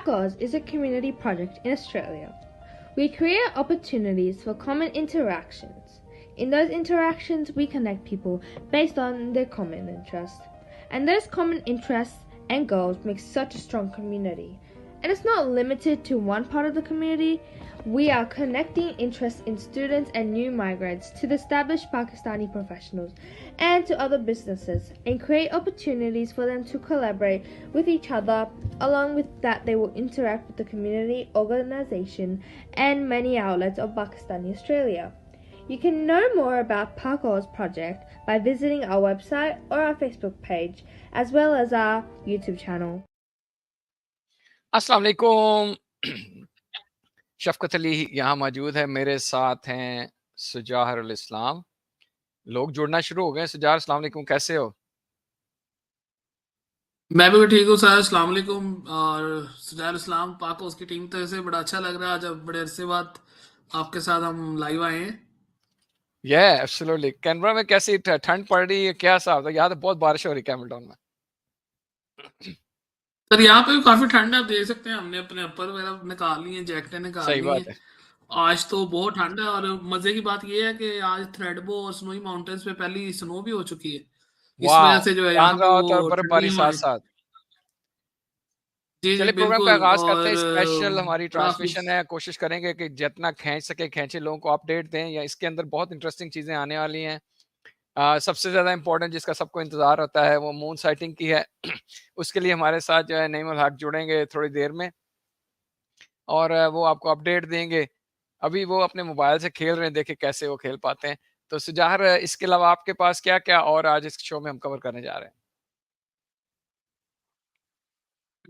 PACOS is a community project in Australia. We create opportunities for common interactions. In those interactions, we connect people based on their common interests. And those common interests and goals make such a strong community. And it's not limited to one part of the community. We are connecting interests in students and new migrants to the established Pakistani professionals and to other businesses and create opportunities for them to collaborate with each other. Along with that, they will interact with the community, organization and many outlets of Pakistani Australia. You can know more about PACOS project by visiting our website or our Facebook page as well as our YouTube channel. अस्सलाम वालेकुम। शफकत अली यहाँ मौजूद है, मेरे साथ हैं सुजाहरुल इस्लाम। लोग जुड़ना शुरू हो गए। सुजाहर, अस्सलाम वालेकुम, कैसे हो? मैं भी ठीक हूँ सर, अस्सलाम वालेकुम। और सुजाहरुल इस्लाम पाकोस की टीम तरफ से बड़ा अच्छा लग रहा है आज बड़े अरसे बाद आपके साथ हम लाइव आए हैं। एब्सोल्युटली। कैनबरा में कैसी ठंड पड़ रही है, क्या हिसाब है? यहाँ तो बहुत बारिश हो रही है कैमल्टाउन में। सर यहाँ पे भी काफी ठंड है, आप देख सकते हैं। हमने अपने अपर वगैरह निकाल ली है, जैकेटें निकाल ली हैं। आज तो बहुत ठंड है और मजे की बात ये है कि आज थ्रेडबो और स्नोई माउंटेन्स पे पहली स्नो भी हो चुकी है। इस वजह से जो है यहाँ पे वो बर्फबारी साथ-साथ। चलिए प्रोग्राम का आगाज करते हैं। स्पेशल हमारी ट्रांसमिशन है, कोशिश करेंगे कि जितना खींच सके खींचे, लोगों को अपडेट दें। या इसके अंदर बहुत इंटरेस्टिंग चीजें आने वाली हैं। सबसे ज़्यादा इम्पोर्टेंट जिसका सबको इंतज़ार होता है वो मून साइटिंग की है। उसके लिए हमारे साथ जो है नईमुल हक जुड़ेंगे थोड़ी देर में और वो आपको अपडेट देंगे। अभी वो अपने मोबाइल से खेल रहे हैं, देखें कैसे वो खेल पाते हैं। तो सुजाहर, इसके अलावा आपके पास क्या-क्या और आज इस शो में हम कवर करने जा रहे हैं?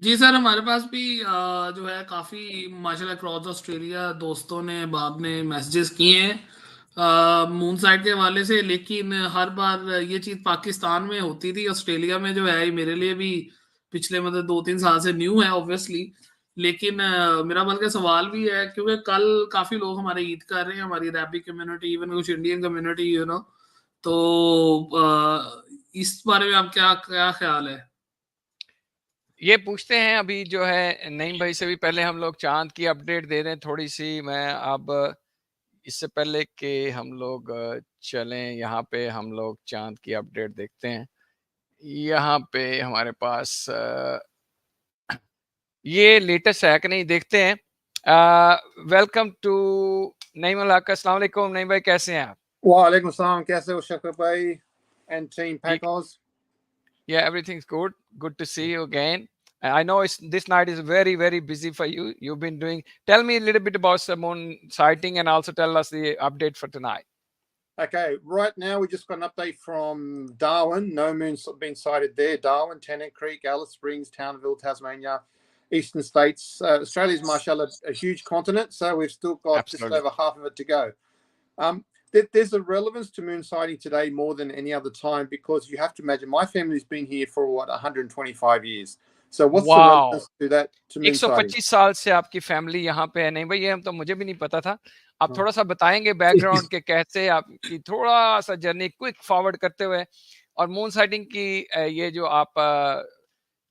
जी सर, हमारे पास भी जो है काफ़ी माशाल्लाह अक्रॉस ऑस्ट्रेलिया दोस्तों ने बाब ने मैसेजेस किए हैं मून साइट के हवाले से। लेकिन हर बार ये चीज़ पाकिस्तान में होती थी, ऑस्ट्रेलिया में जो है मेरे लिए भी पिछले मतलब 2-3 साल से न्यू है ऑब्वियसली। लेकिन मेरा बल्कि सवाल भी है क्योंकि कल काफ़ी लोग हमारे ईद कर रहे हैं, हमारी अरबिक कम्युनिटी, इवन कुछ इंडियन कम्युनिटी तो इस बारे में आप क्या ख्याल है? ये पूछते हैं अभी जो है नईम भाई से भी। पहले हम लोग चांद की अपडेट दे दें थोड़ी सी। मैं अब इससे पहले कि हम लोग चलें यहाँ पे, हम लोग चांद की अपडेट देखते हैं। यहाँ पे हमारे पास ये लेटेस्ट है कि नहीं, देखते हैं। वेलकम टू नईमुल हक। अस्सलाम वालेकुम नईम भाई, कैसे हैं आप? वालेकुम सलाम, कैसे हो शफकत भाई and team PACOS? Yeah, everything's good. Good to see you again. I know this night is very, very busy for you. You've been doing. Tell me a little bit about moon sighting and also tell us the update for tonight. Okay, right now we just got an update from Darwin. No moon's been sighted there. Darwin, Tennant Creek, Alice Springs, Townville, Tasmania, Eastern States. Australia's, mashallah, a huge continent, so we've still got just over half of it to go. There's a relevance to moon sighting today more than any other time because you have to imagine my family's been here for 125 years. So what's the relevance to that to moon sighting? 125 साल से आपकी family यहाँ पे है। नहीं भाई, ये हम तो मुझे भी नहीं पता था। आप थोड़ा सा बताएंगे बैकग्राउंड के कैसे आपकी थोड़ा सा जर्नी क्विक फॉरवर्ड करते हुए, और मून साइटिंग की ये जो आप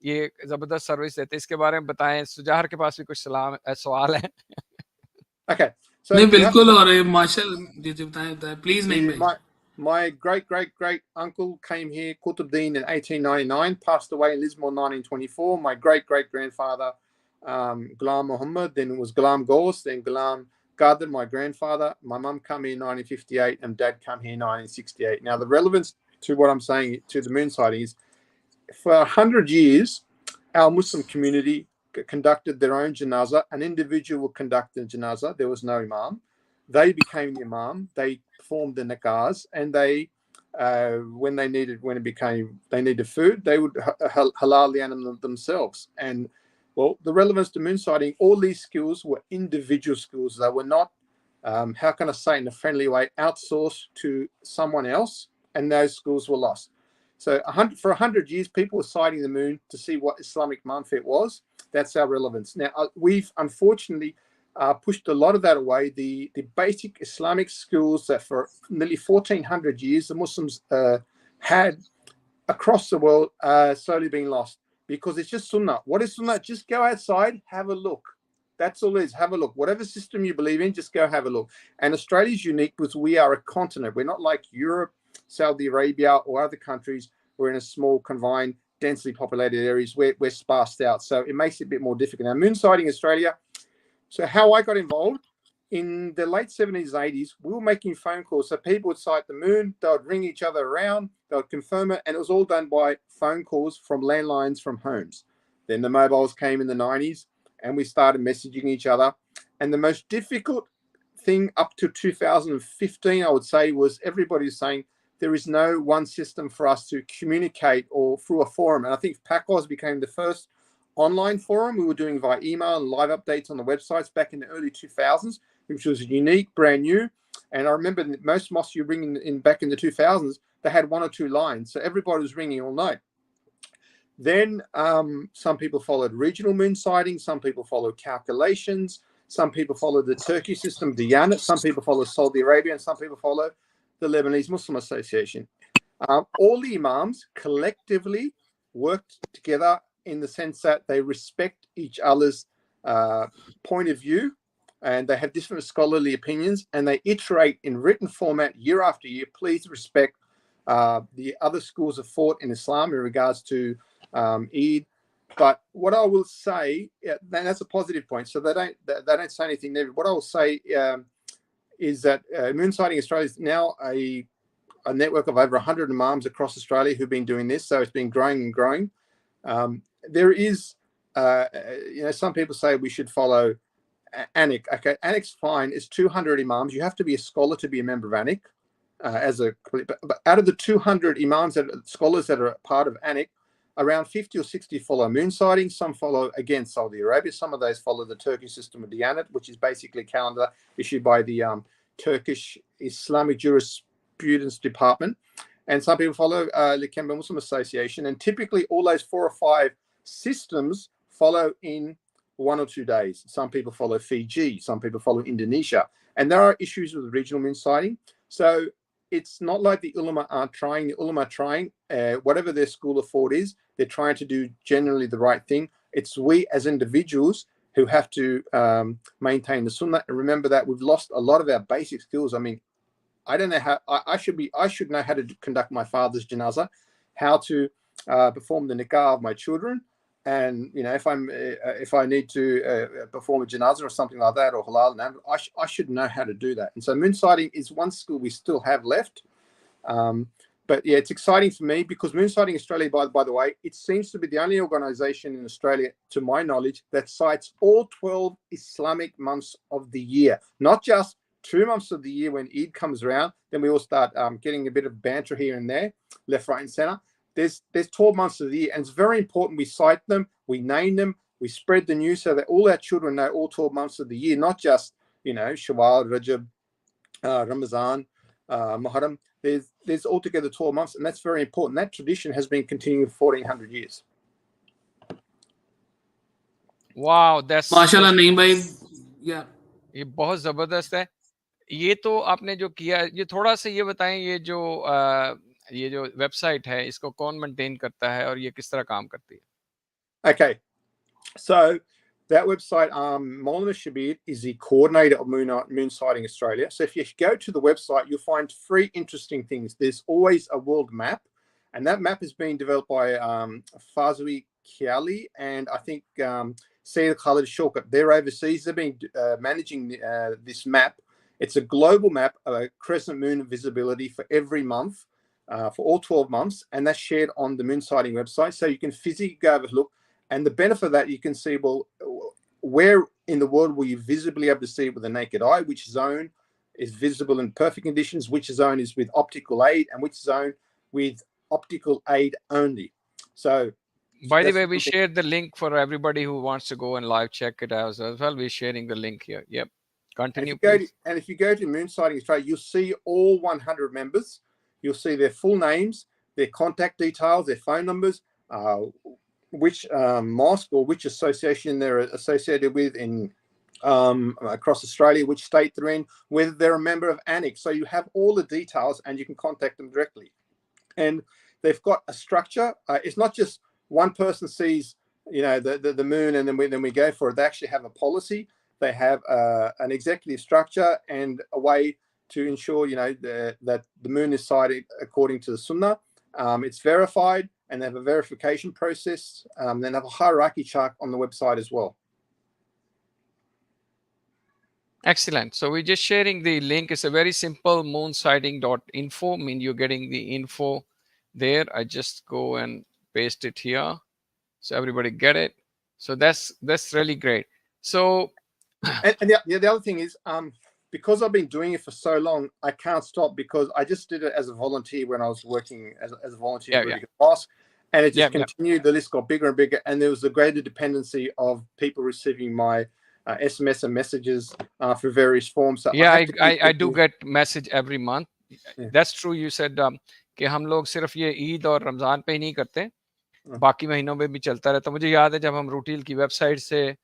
ये जबरदस्त सर्विस देते इसके बारे में बताएं। सुजाहर के पास भी कुछ सवाल है। Okay. So नहीं बिल्कुल, और मार्शल जी बताएं प्लीज। नहीं, my great uncle came here, Qutbuddin, in 1899, passed away in Lismore in 1924. My great grandfather, Ghulam Muhammad, then it was Ghulam Ghaus, then Ghulam Qadir, my grandfather. My mum came here in 1958 and dad came here in 1968. Now the relevance to what I'm saying to the moon sighting is for 100 years our Muslim community conducted their own janazah. An individual would conduct the janazah. There was no imam. They became the imam. They performed the nakaz, and they, when they needed food, they would halal the animal themselves. And well, the relevance to moon sighting, all these skills were individual skills. They were not, how can I say in a friendly way, outsourced to someone else, and those skills were lost. So for 100 years, people were sighting the moon to see what Islamic manfaat was. That's our relevance. Now, we've unfortunately pushed a lot of that away. The basic Islamic skills that for nearly 1,400 years the Muslims had across the world slowly being lost because it's just sunnah. What is sunnah? Just go outside, have a look. That's all it is. Have a look. Whatever system you believe in, just go have a look. And Australia is unique because we are a continent. We're not like Europe, Saudi Arabia, or other countries. We're in a small, confined, densely populated areas. We're sparsed out. So it makes it a bit more difficult. Now, moon sighting Australia. So how I got involved, in the late 70s, 80s, we were making phone calls. So people would sight the moon. They would ring each other around. They would confirm it. And it was all done by phone calls from landlines from homes. Then the mobiles came in the 90s. And we started messaging each other. And the most difficult thing up to 2015, I would say, was everybody saying there is no one system for us to communicate or through a forum. And I think PACOS became the first online forum we were doing via email and live updates on the websites back in the early 2000s, which was unique, brand new. And I remember most mosques you bring in back in the 2000s, they had 1 or 2 lines. So everybody was ringing all night. Then some people followed regional moon sighting. Some people followed calculations. Some people followed the Turkey system, Diyanet. Some people followed Saudi Arabia, and some people followed the Lebanese Muslim Association. All the imams collectively worked together in the sense that they respect each other's point of view, and they have different scholarly opinions, and they iterate in written format year after year. Please respect the other schools of thought in Islam in regards to Eid. But what I will say, and that's a positive point, so they don't say anything negative. What I will say is that Moon Sighting Australia is now a network of over 100 imams across Australia who've been doing this, so it's been growing and growing. There is, some people say we should follow ANIC. Okay, ANIC's fine. It's 200 imams. You have to be a scholar to be a member of ANIC. But out of the 200 imams, scholars that are part of ANIC, around 50 or 60 follow moon sighting. Some follow, again, Saudi Arabia. Some of those follow the Turkish system of Diyanet, which is basically a calendar issued by the Turkish Islamic Jurisprudence Department. And some people follow the Kemba Muslim Association. And typically all those 4 or 5 systems follow in 1 or 2 days. Some people follow Fiji. Some people follow Indonesia. And there are issues with regional moon sighting. So it's not like the ulama aren't trying. The ulama are trying. Whatever their school of thought is, they're trying to do generally the right thing. It's we as individuals who have to maintain the sunnah. And remember that we've lost a lot of our basic skills. I mean, I don't know how I should know how to conduct my father's janazah, how to perform the nikah of my children, and if I need to perform a janazah or something like that, or halal, I should know how to do that. And so moon sighting is one skill we still have left. But yeah, it's exciting for me because Moon Sighting Australia, by the way, it seems to be the only organisation in Australia, to my knowledge, that cites all 12 Islamic months of the year, not just 2 months of the year when Eid comes around. Then we all start getting a bit of banter here and there, left, right, and centre. There's 12 months of the year, and it's very important we cite them, we name them, we spread the news so that all our children know all 12 months of the year, not just Shawwal, Rajab, Ramazan, Muharram. There's altogether 12 months, and that's very important. That tradition has been continuing for 1400 years. Wow, that's माशाल्लाह नहीं भाई, yeah. ये बहुत जबरदस्त है। ये तो आपने जो किया, ये थोड़ा सा ये बताएं, ये जो वेबसाइट है इसको कौन मेंटेन करता है और ये किस तरह काम करती है? Okay, so that website, Maulana Shabir is the coordinator of Moon Sighting Australia. So if you go to the website, you'll find 3 interesting things. There's always a world map, and that map is being developed by Fazwi Kiali and I think Sayyid Khalid Shaukat. They're overseas. They've been managing this map. It's a global map of crescent moon visibility for every month, for all 12 months, and that's shared on the Moon Sighting website. So you can physically go have a look. And the benefit of that, you can see, well, where in the world will you visibly able to see it with the naked eye, which zone is visible in perfect conditions, which zone is with optical aid, and which zone with optical aid only. So, by the way, we shared the link for everybody who wants to go and live check it out as well. We're sharing the link here. Yep. Continue, please. And if you go to Moon Sighting Australia, you'll see all 100 members. You'll see their full names, their contact details, their phone numbers, which mosque or which association they're associated with in across Australia, which state they're in, whether they're a member of ANIC. So you have all the details and you can contact them directly. And they've got a structure. It's not just one person sees, the moon, and then we go for it. They actually have a policy. They have an executive structure and a way to ensure, that the moon is sighted according to the Sunnah. It's verified, and they have a verification process. Then they have a hierarchy chart on the website as well. Excellent. So we're just sharing the link. It's a very simple moonsighting.info. I mean, you're getting the info there. I just go and paste it here, so everybody get it. So that's really great. So, and the other thing is, because I've been doing it for so long, I can't stop, because I just did it as a volunteer when I was working as a volunteer in Mosque, and it just continued. The list got bigger and bigger, and there was a greater dependency of people receiving my SMS and messages for various forms. So I do get message every month. That's true. You said कि हम लोग सिर्फ ये ईद और रमजान पे ही नहीं करते, बाकी महीनों में भी चलता रहता। मुझे याद है जब हम रूटील की वेबसाइट से,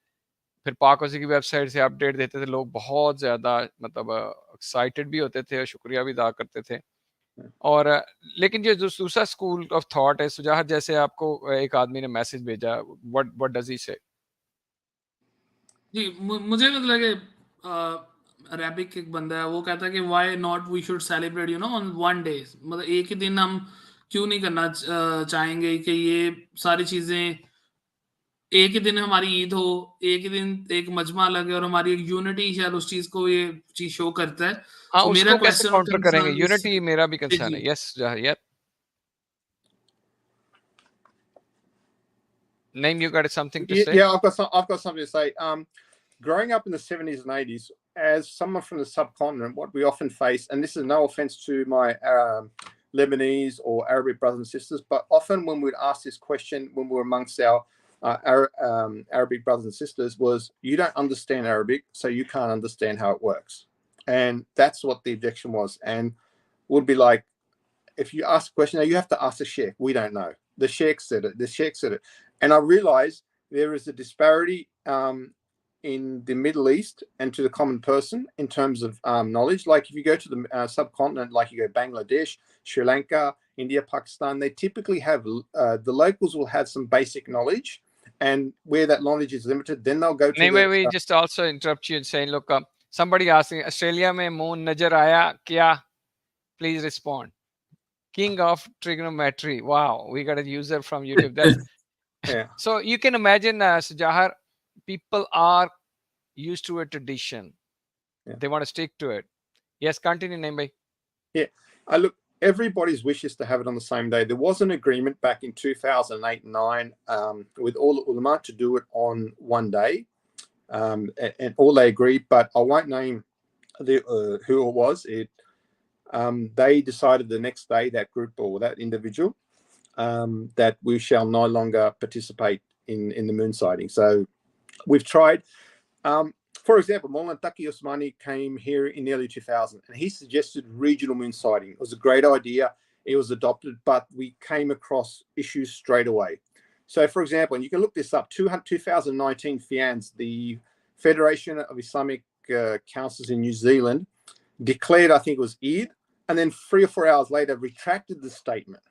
फिर पाकोसी की वेबसाइट से अपडेट देते थे, लोग बहुत ज्यादा मतलब एक्साइटेड भी होते थे और शुक्रिया भी अदा करते थे। और लेकिन जो दूसरा स्कूल ऑफ थॉट है, सुजाहर, जैसे आपको एक आदमी ने मैसेज भेजा, व्हाट डज ही से? जी, मुझे मतलब कि अरेबिक एक बंदा है, वो कहता है कि why not we should celebrate on one day, मतलब एक ही दिन हम क्यों नहीं करना चाहेंगे कि ये सारी चीजें एक ही दिन हमारी ईद हो, एक ही दिन एक मजमा लगे और हमारी एक यूनिटी शायद उस चीज को ये चीज शो करता है। हाँ, तो मेरा उसको कैसे क्वेश्चन काउंटर करेंगे? यूनिटी मेरा भी कंसर्न है। यस जाहिर। Name, you got something to say? Yeah, I've got something to say. Growing up in the 70s and 80s, as someone from the subcontinent, what we often face, and this is no offense to my Lebanese or Arabic brothers and sisters, but often when we'd ask this question when we were amongst our Arabic brothers and sisters, was, you don't understand Arabic, so you can't understand how it works. And that's what the objection was. And would be like, if you ask a question, now you have to ask the sheikh. We don't know. The sheikh said it. The sheikh said it. And I realized there is a disparity in the Middle East and to the common person in terms of knowledge. Like if you go to the subcontinent, like you go Bangladesh, Sri Lanka, India, Pakistan, they typically have, the locals will have some basic knowledge. And where that knowledge is limited, then they'll go to Anyway, we just also interrupt you and saying, look, somebody asking, Australia mein moon nazar aaya kya? Please respond. King of trigonometry. Wow, we got a user from YouTube. That's So you can imagine, Sujahar, people are used to a tradition. They want to stick to it. Yes, continue, Naim. Yeah, look, everybody's wish is to have it on the same day. There was an agreement back in 2008 and 9 with all the ulama to do it on one day, and all they agreed. But I won't name who it was. They decided the next day, that group or that individual, that we shall no longer participate in the moon sighting. So we've tried. For example, Maulana Taqi Osmani came here in the early 2000s, and he suggested regional moon sighting. It was a great idea. It was adopted, but we came across issues straight away. So, for example, and you can look this up, 2019 FIANZ, the Federation of Islamic Councils in New Zealand, declared, I think it was Eid, and then 3 or 4 hours later retracted the statement.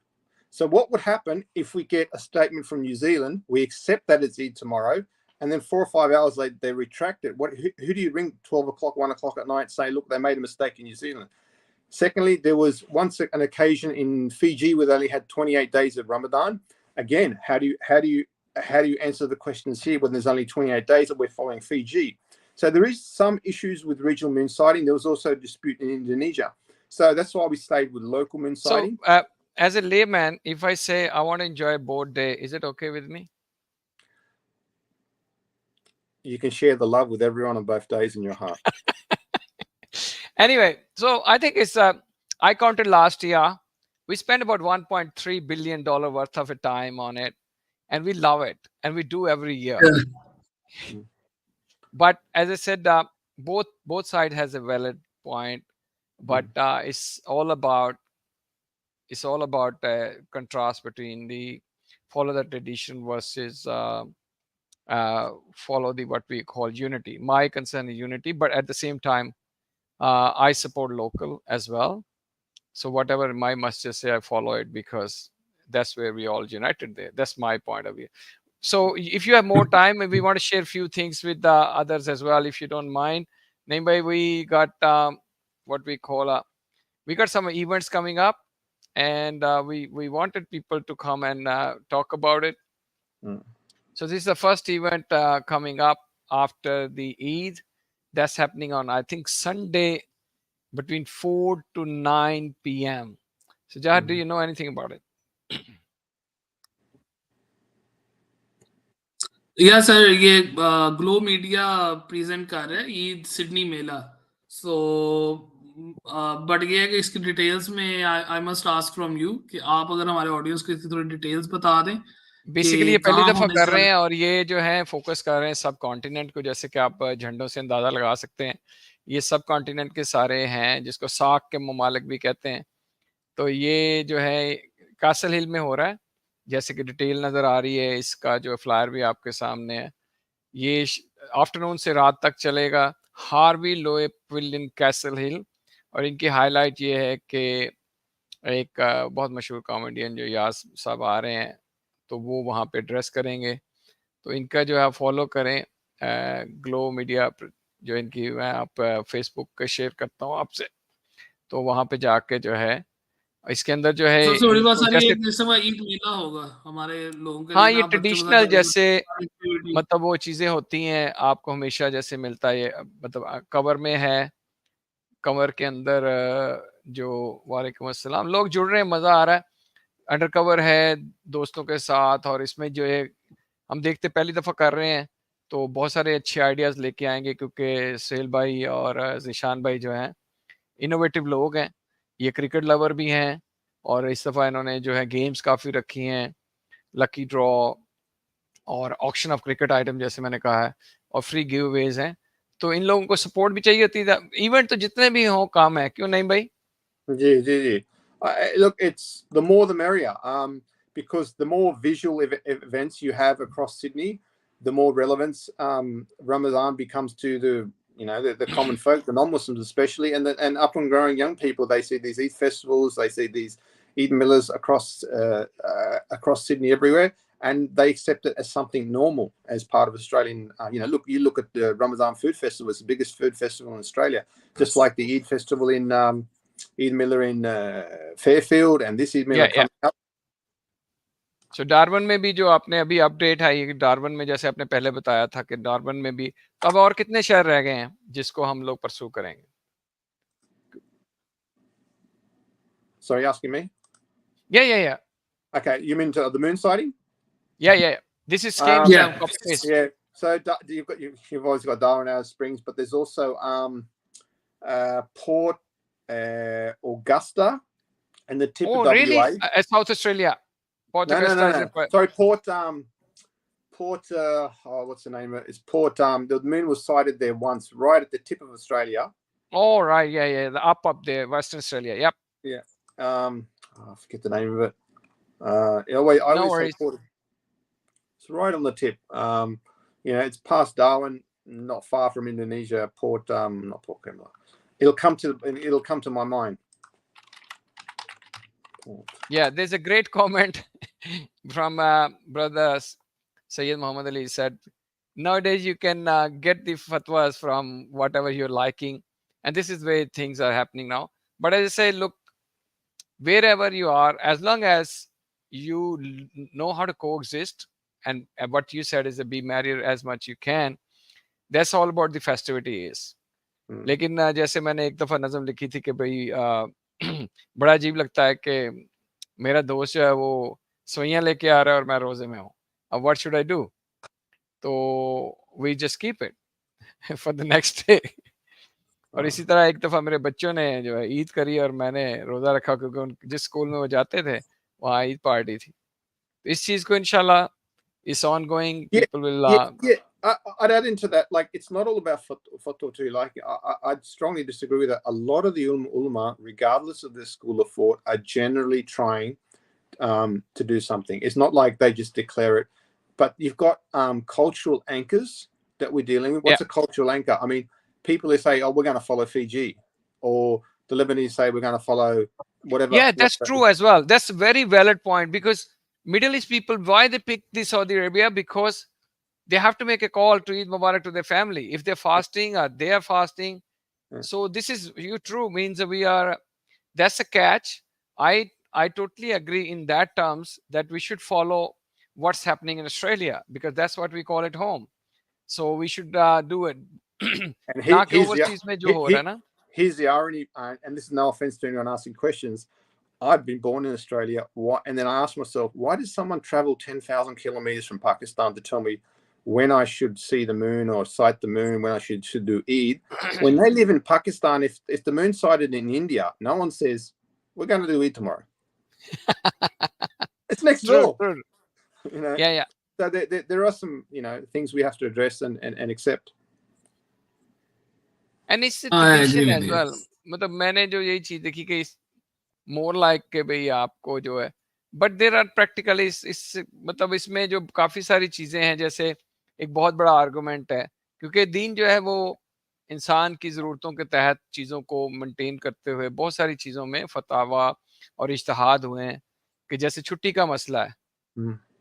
So what would happen if we get a statement from New Zealand, we accept that it's Eid tomorrow, and then 4 or 5 hours later they retract it? Who do you ring 12 o'clock, 1 o'clock at night, say, look, they made a mistake in New Zealand? Secondly, there was once an occasion in Fiji where they only had 28 days of Ramadan. Again, how do you answer the questions here when there's only 28 days that we're following Fiji? So there is some issues with regional moon sighting. There was also a dispute in Indonesia. So that's why we stayed with local moon sighting. So, as a layman, if I say I want to enjoy a boat day, is it okay with me? You can share the love with everyone on both days in your heart. Anyway, so I think it's, I counted last year, we spent about $1.3 billion worth of a time on it, and we love it, and we do every year. But as I said, both sides has a valid point, but it's all about contrast between the follow the tradition versus follow the what we call unity. My concern is unity, but at the same time, I support local as well. So whatever my masjid say, I follow it because that's where we all united there. That's my point of view. So if you have more time, we want to share a few things with the others as well, if you don't mind. Naimbai, we got what we call we got some events coming up, and we wanted people to come and talk about it. So this is the first event coming up after the Eid. That's happening on, I think, Sunday between 4 to 9 p.m. So Jahar, do you know anything about it? या sir ये glow media present कर रहा है Eid Sydney Mela so but ये है कि इसकी details में I must ask from you कि आप अगर हमारे ऑडियंस को इसकी थोड़ी डिटेल्स बता दें बेसिकली ये पहली कहाँ दफा होने कर से रहे हैं, और ये जो है फोकस कर रहे हैं सब कॉन्टिनेंट को, जैसे कि आप झंडों से अंदाजा लगा सकते हैं। ये सब कॉन्टिनेंट के सारे हैं, जिसको सार्क के ममालिक भी कहते हैं। तो ये जो है कासल हिल में हो रहा है, जैसे कि डिटेल नज़र आ रही है, इसका जो फ्लायर भी आपके सामने है। ये आफ्टरनून से रात तक चलेगा। हार्वी लोए विल इन कैसल हिल, और इनकी हाईलाइट ये है कि एक बहुत मशहूर कॉमेडियन जो यास साहब आ रहे हैं, तो वो वहाँ पे ड्रेस करेंगे। तो इनका जो है फॉलो करें, ग्लो मीडिया जो इनकी मैं आप फेसबुक पे शेयर करता हूँ आपसे, तो वहाँ पे जाके जो है इसके अंदर जो है सबसे बड़ी बात सारी जैसे जिस समय ईद मेला होगा हमारे लोगों के हाँ, लिए ये ना, बच्चों के ट्रेडिशनल साथ जैसे एक्टिविटी मतलब वो चीज़ें होती हैं, आपको हमेशा जैसे मिलता है, मतलब कवर में है, कवर के अंदर जो वालेकुम अस्सलाम लोग जुड़ रहे हैं, मज़ा आ रहा है। अंडर कवर है दोस्तों के साथ, और इसमें जो है हम देखते पहली दफ़ा कर रहे हैं, तो बहुत सारे अच्छे आइडियाज़ लेके आएंगे, क्योंकि सुहेल भाई और ज़ीशान भाई जो हैं इनोवेटिव लोग हैं। ये क्रिकेट लवर भी हैं, और इस दफ़ा इन्होंने जो है गेम्स काफ़ी रखी हैं, लकी ड्रॉ और ऑक्शन ऑफ क्रिकेट आइटम जैसे मैंने कहा है, और फ्री गिव अवेज हैं। तो इन लोगों को सपोर्ट भी चाहिए होती है। इवेंट तो जितने भी हों काम है, क्यों नहीं भाई? जी। Look, it's the more the merrier, because the more visual events you have across Sydney, the more relevance Ramadan becomes to the common folk, the non-Muslims especially, and up and growing young people. They see these Eid festivals, they see these Eid millers across Sydney everywhere, and they accept it as something normal as part of Australian. You look at the Ramadan Food Festival; it's the biggest food festival in Australia, just like the Eid festival in Eid Miller in Fairfield, and this Eid Miller coming up. So डार्बन में भी जो आपने अभी update है, डार्बन में जैसे आपने पहले बताया था कि डार्बन में भी, तो अब और कितने शहर रह गए हैं जिसको हम लोग परसू करेंगे? Sorry, asking me? Yeah. Okay, you mean the moon sighting? Yeah. This is James Coppace. Yeah. So you've always got Darwin Alice Springs, but there's also Port Augusta and the tip of WA. Really? South Australia. Port Augusta is sorry, Port. What's the name of it? It's Port. The moon was sighted there once, right at the tip of Australia. Oh right, yeah. The up there, Western Australia. Yep. Yeah. I forget the name of it. I always say Port. It's right on the tip. It's past Darwin, not far from Indonesia. Port. Not Port Kembla. It'll come to my mind. Yeah, there's a great comment from brother Sayyid Muhammad Ali. He said, nowadays you can get the fatwas from whatever you're liking, and this is where things are happening now. But as I say, look, wherever you are, as long as you know how to coexist, and what you said is to be married as much you can, that's all about the festivity is. लेकिन जैसे मैंने एक दफ़ा नज़म लिखी थी कि भाई बड़ा अजीब लगता है कि मेरा दोस्त जो है वो सवैयाँ लेके आ रहा है और मैं रोज़े में हूँ, अब व्हाट शुड आई डू? तो we just keep it for the next day. और इसी तरह एक दफ़ा मेरे बच्चों ने जो है ईद करी और मैंने रोज़ा रखा, क्योंकि जिस स्कूल में वो जाते थे वहाँ ईद पार्टी थी। तो इस चीज़ को इंशाल्लाह is ongoing. People will I'd add into that, like, it's not all about fatwa too. Like, I'd strongly disagree with that. A lot of the ulama, regardless of their school of thought, are generally trying to do something. It's not like they just declare it, but you've got cultural anchors that we're dealing with. What's a cultural anchor? I mean, people who say, oh, we're going to follow Fiji, or the Lebanese say we're going to follow, whatever. Yeah, that's true as well. That's a very valid point, because Middle East people, why they pick the Saudi Arabia? Because they have to make a call to Eid Mubarak to their family. If they're fasting, or they are fasting. Yeah. So this is you true means that we are. That's a catch. I totally agree in that terms that we should follow what's happening in Australia, because that's what we call it home. So we should do it. And ना कि overseas में जो हो रहा है ना. Here's the irony, and this is no offense to anyone asking questions. I've been born in Australia. Why? And then I asked myself, why does someone travel 10,000 kilometers from Pakistan to tell me when I should see the moon or sight the moon, when I should do Eid? When they live in Pakistan, if the moon's sighted in India, no one says, we're going to do Eid tomorrow. It's next door. True. You know? Yeah. So there are some, things we have to address and accept. And it's a I agree tradition with as you. well. मतलब मैंने जो यही चीज देखी कि more like के भाई आपको जो है, but there are practically इस मतलब इसमें जो काफी सारी चीजें हैं, जैसे एक बहुत बड़ा आर्गुमेंट है, क्योंकि दीन जो है वो इंसान की ज़रूरतों के तहत चीज़ों को मेंटेन करते हुए बहुत सारी चीज़ों में फतावा और इज्तिहाद हुए हैं, कि जैसे छुट्टी का मसला है.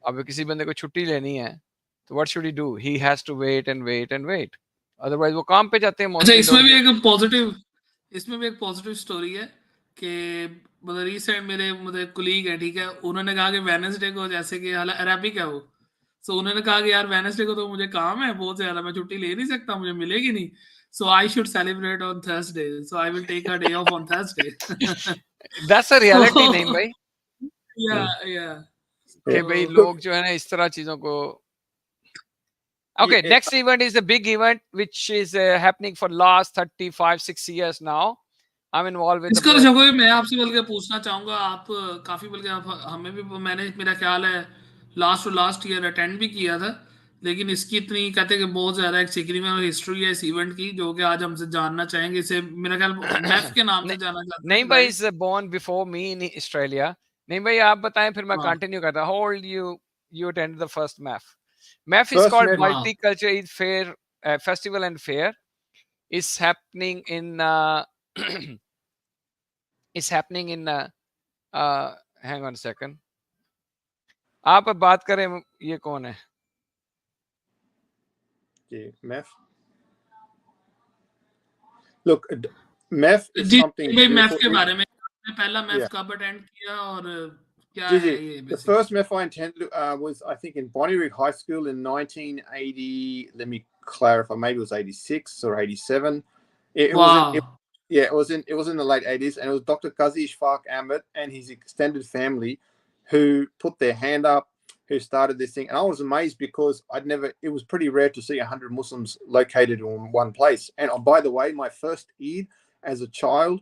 अब किसी बंदे को छुट्टी लेनी है तो what should he do? He has to wait and wait and wait, otherwise वो काम पे जाते हैं. अच्छा, इसमें भी एक पॉजिटिव स्टोरी है कि मतलब रिसेंट मेरे कुलीग है, ठीक है, उन्होंने कहा कि वेडनेसडे को, जैसे कि हाल अरेबिक है वो, सो उन्होंने कहा कि यार वेडनेसडे को तो मुझे काम है बहुत ज्यादा, मैं छुट्टी ले नहीं सकता, मुझे मिलेगी नहीं, so I should celebrate on Thursday, so I will take a day off on Thursday. That's a reality नहीं भाई. या कि भाई लोग जो है ना इस तरह चीजों को. Okay, next event is the big event which is happening for last 35-6 years now. I'm involved with इसका शकोई मैं आपसे बल्कि पूछना चाहूंगा, आप काफी बल्कि आप हमें भी, मैंने मेरा ख्याल है लास्ट ईयर अटेंड भी किया था, लेकिन इसकी इतनी कहते हैं कि बहुत ज्यादा एक सिग्निफिकेंट हिस्ट्री है इस इवेंट की, जो कि आज हमसे जानना चाहेंगे. इसे मेरा ख्याल मैफ के नाम से जाना जाता है. नहीं भाई, is born before me in Australia. नहीं भाई, आप बताएं फिर मैं कंटिन्यू करता हूं. How old you attended the first MEF? MEF is called Multicultural Eid Fair Festival and Fair. It's happening in hang on a second. आप बात करें, ये कौन है? MEF. Look, MEF is something. MEF के बारे में पहला MEF कब अटेंड किया और क्या है ये? The first MEF I attended was, I think, in Bonnyrigg High School in 1980. Let me clarify. Maybe it was 86 or 87. It was in the late 80s, and it was Dr. Qazi Ishfaq Ahmed and his extended family who put their hand up, who started this thing. And I was amazed because it was pretty rare to see 100 Muslims located in one place. And by the way, my first Eid as a child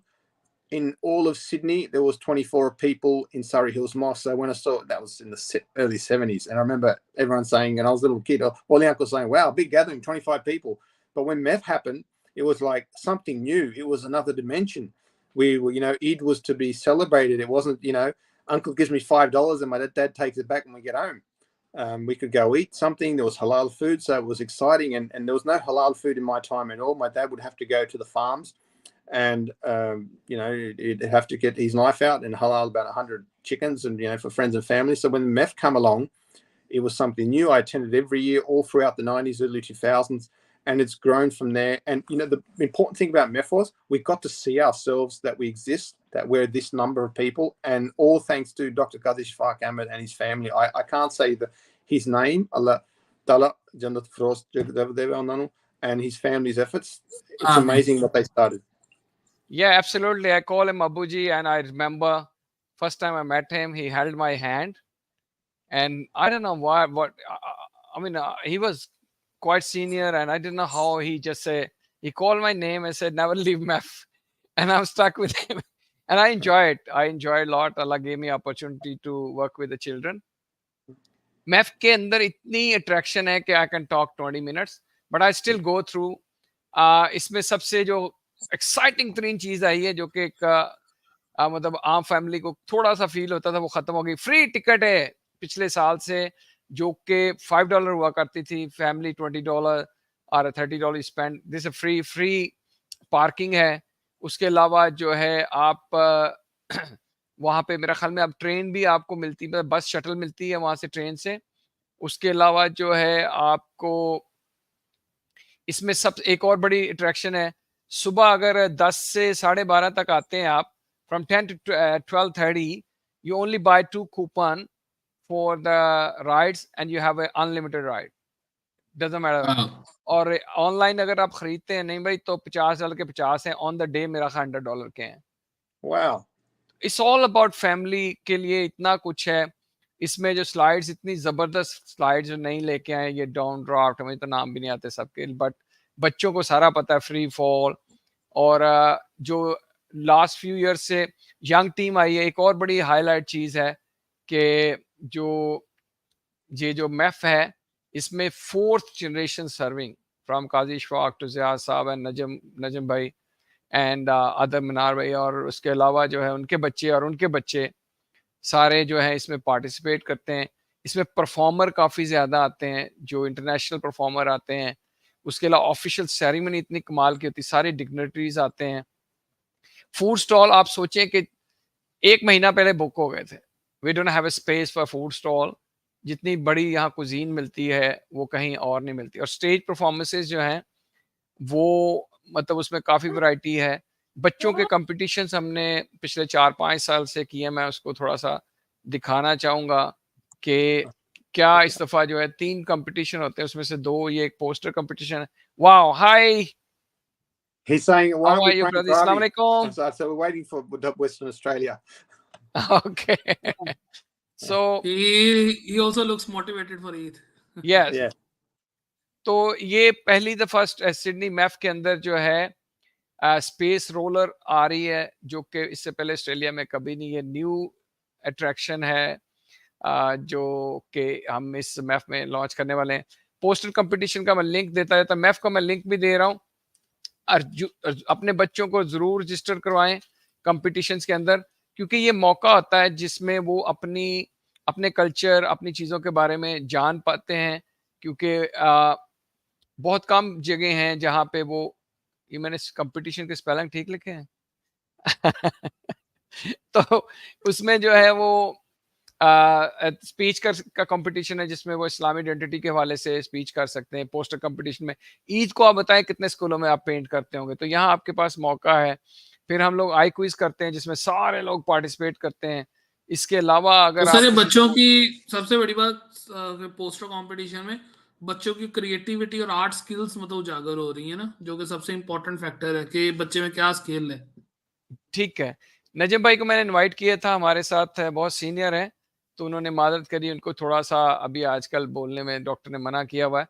in all of Sydney, there was 24 people in Surrey Hills Mosque. So when I saw it, that was in the early 70s. And I remember everyone saying, and I was a little kid, all the uncles saying, wow, big gathering, 25 people. But when MEF happened, it was like something new. It was another dimension. We were, Eid was to be celebrated. It wasn't, uncle gives me $5 and my dad takes it back when we get home. We could go eat something. There was halal food, so it was exciting. And there was no halal food in my time at all. My dad would have to go to the farms and, he'd have to get his knife out and halal about 100 chickens and, for friends and family. So when the MEF come along, it was something new. I attended every year all throughout the 90s, early 2000s. And it's grown from there. And, the important thing about MEF was we got to see ourselves that we exist, that we're this number of people. And all thanks to Dr. Qazi Ishfaq Ahmed and his family. I can't say his name, Allah Dala Jannat Frost, and his family's efforts. It's amazing what they started. Yeah, absolutely. I call him Abuji, and I remember first time I met him, he held my hand. And I don't know why, he was quite senior, and I didn't know how he called my name and said, never leave MEF. And I'm stuck with him. And I enjoy it. I enjoy a lot. Allah gave me opportunity to work with the children. MEF के अंदर इतनी attraction है कि I can talk 20 minutes, but I still go through. इसमें सबसे जो exciting तरीन चीज़ आई है, जो कि मतलब आम फैमिली को थोड़ा सा फील होता था, वो खत्म हो गई. फ्री टिकट है पिछले साल से, जो कि $5 हुआ करती थी. फैमिली $20 और $30 स्पेंड. दिस फ्री पार्किंग है. उसके अलावा जो है आप वहाँ पे मेरा ख्याल में अब ट्रेन भी आपको मिलती है, बस शटल मिलती है वहाँ से, ट्रेन से। उसके अलावा जो है आपको इसमें सब एक और बड़ी अट्रैक्शन है, सुबह अगर 10 से 12:30 तक आते हैं आप, from 10 to 12:30, you only buy 2 coupon for the rides and you have a unlimited ride, doesn't matter। हाँ, और ऑनलाइन अगर आप खरीदते हैं नहीं भाई, तो $50 के 50 हैं, ऑन द डे मेरा ख्याल $100 के हैं। Wow. It's all about family के लिए इतना कुछ है इसमें। जो स्लाइड्स, इतनी जबरदस्त स्लाइड्स जो नहीं लेके आए, ये डाउन ड्राफ्ट, हमें तो नाम भी नहीं आते सबके, बट बच्चों को सारा पता है, फ्री फॉल। और जो लास्ट फ्यू ईयर से यंग टीम आई है, एक और बड़ी हाईलाइट चीज है कि जो ये जो मैफ है, इसमें 4th generation serving, from Qazi Ishfaq to Zia Sahab and नजम भाई एंड अदर मनार भाई, और उसके अलावा जो है उनके बच्चे और उनके बच्चे सारे जो है इसमें पार्टिसिपेट करते हैं। इसमें परफॉर्मर काफ़ी ज़्यादा आते हैं, जो इंटरनेशनल परफॉर्मर आते हैं। उसके अलावा ऑफिशियल सेरेमनी इतनी कमाल की होती है, सारे डिग्नेटरीज आते हैं। फूड स्टॉल आप सोचें कि 1 महीना पहले बुक हो गए थे। We don't have a space for food stall. जितनी बड़ी यहाँ कुजीन मिलती है वो कहीं और नहीं मिलती। और स्टेज परफॉर्मेंसेज जो हैं वो मतलब उसमें काफ़ी वैरायटी है। बच्चों के कॉम्पिटिशन्स हमने पिछले 4-5 साल से किए। मैं उसको थोड़ा सा दिखाना चाहूँगा कि क्या इस दफ़ा जो है 3 कंपटीशन होते हैं, उसमें से 2 ये एक पोस्टर कंपटीशन है। Wow, hi, He's saying, why how don't are we you prank brother? अस्सलाम Ravi? वालेकुम। So we're waiting for Western Australia. Okay, so he also looks motivated for Eid. Yes, Yeah. तो ये पहली दफ़ा Sydney MAF के अंदर जो है स्पेस रोलर आ रही है, जो कि इससे पहले ऑस्ट्रेलिया में कभी नहीं। ये न्यू अट्रैक्शन है जो कि हम इस मैफ में लॉन्च करने वाले हैं। पोस्टर कंपटीशन का मैं लिंक देता रहता, मैफ का मैं लिंक भी दे रहा हूँ। अपने बच्चों को ज़रूर रजिस्टर करवाएं कंपटीशंस के अंदर, क्योंकि ये मौका होता है जिसमें वो अपने कल्चर, अपनी चीज़ों के बारे में जान पाते हैं। क्योंकि बहुत कम जगह हैं जहाँ पे वो, ये मैंने कंपटीशन के स्पेलिंग ठीक लिखे हैं तो उसमें जो है वो स्पीच का कंपटीशन है, जिसमें वो इस्लामी आइडेंटिटी के हवाले से स्पीच कर सकते हैं। पोस्टर कंपटीशन में ईद को आप बताएं कितने स्कूलों में आप पेंट करते होंगे, तो यहाँ आपके पास मौका है। फिर हम लोग आई क्विज करते हैं जिसमें सारे लोग पार्टिसिपेट करते हैं। इसके अलावा तो अगर सर, ये आप बच्चों की सबसे बड़ी बात, पोस्टर कंपटीशन में बच्चों की क्रिएटिविटी और आर्ट स्किल्स मतलब उजागर हो रही है ना, जो कि सबसे इम्पोर्टेंट फैक्टर है कि बच्चे में क्या स्किल है। ठीक है, नजम भाई को मैंने इनवाइट किया था, हमारे साथ बहुत सीनियर है, तो उन्होंने मादरत करी। उनको थोड़ा सा अभी आजकल बोलने में डॉक्टर ने मना किया हुआ है,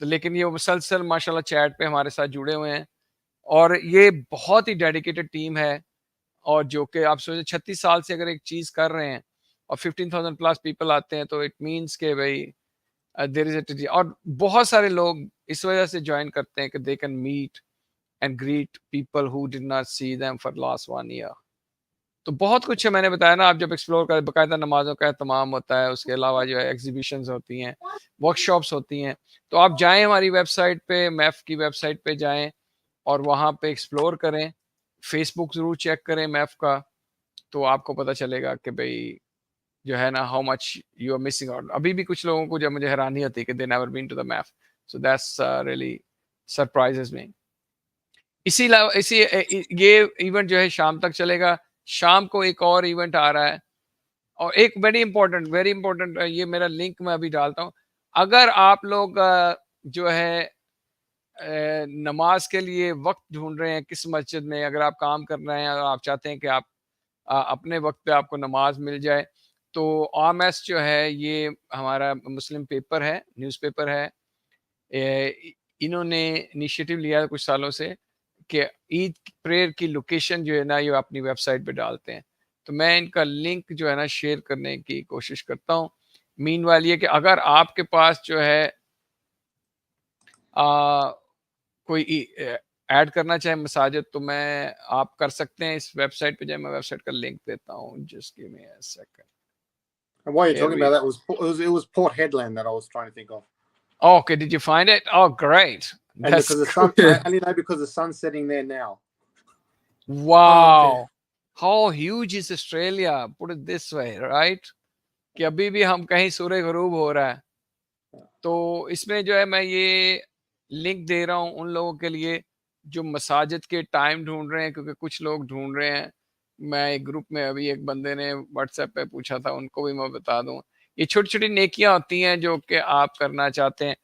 तो लेकिन ये मुसलसल माशाल्लाह चैट पे हमारे साथ जुड़े हुए हैं। और ये बहुत ही डेडिकेटेड टीम है, और जो कि आप सोचें 36 साल से अगर एक चीज़ कर रहे हैं और 15,000 प्लस पीपल आते हैं, तो इट मीन्स के भाई देयर इज अ। और बहुत सारे लोग इस वजह से ज्वाइन करते हैं कि they can meet and greet people who did not see them for last 1 year. तो बहुत कुछ है, मैंने बताया ना, आप जब एक्सप्लोर करें, बाकायदा नमाजों का एहतमाम होता है। उसके अलावा जो है एग्जीबिशंस होती हैं, वर्कशॉप्स होती हैं। तो आप जाएं हमारी वेबसाइट पे, मैफ की वेबसाइट पे जाएं और वहाँ पे एक्सप्लोर करें। फेसबुक ज़रूर चेक करें मैफ का, तो आपको पता चलेगा कि भाई जो है ना, how much you are missing out. अभी भी कुछ लोगों को जब मुझे हैरानी होती है कि they never been to the मैफ, so that's really surprises me. ये इवेंट जो है शाम तक चलेगा। शाम को एक और इवेंट आ रहा है, और एक वेरी इंपॉर्टेंट, ये मेरा लिंक मैं अभी डालता हूँ। अगर आप लोग जो है नमाज के लिए वक्त ढूंढ रहे हैं किस मस्जिद में, अगर आप काम कर रहे हैं और आप चाहते हैं कि आप अपने वक्त पे आपको नमाज मिल जाए, तो आरएमएस जो है ये हमारा मुस्लिम पेपर है, न्यूज़पेपर है। इन्होंने इनिशिएटिव लिया है कुछ सालों से कि ईद प्रेयर की लोकेशन जो है ना, ये अपनी वेबसाइट पे डालते हैं। तो मैं इनका लिंक जो है ना शेयर करने की कोशिश करता हूँ। मीनवाइल ये कि अगर आपके पास जो है कोई ऐड करना चाहे मसाजिद, तो मैं आप कर सकते हैं। इस वेबसाइट पे जाए, मैं वेबसाइट का लिंक देता हूँ, just give me a second. And while you're talking about that, it was Port Headland that I was trying to think of. Okay, did you find it? Oh, great. And That's because the sun, I only know because the sun's setting there now. wow. How huge is Australia, put it this way, right, कि अभी भी हम कहीं सूर्य गरूब हो रहा है। तो इसमें जो है मैं ये लिंक दे रहा हूँ उन लोगों के लिए जो मसाजिद के टाइम ढूंढ रहे हैं, क्योंकि कुछ लोग ढूंढ रहे हैं। मैं एक ग्रुप में अभी एक बंदे ने व्हाट्सएप पे पूछा था, उनको भी मैं बता दूं, ये छोटी छोटी नेकियां होती हैं जो कि आप करना चाहते हैं।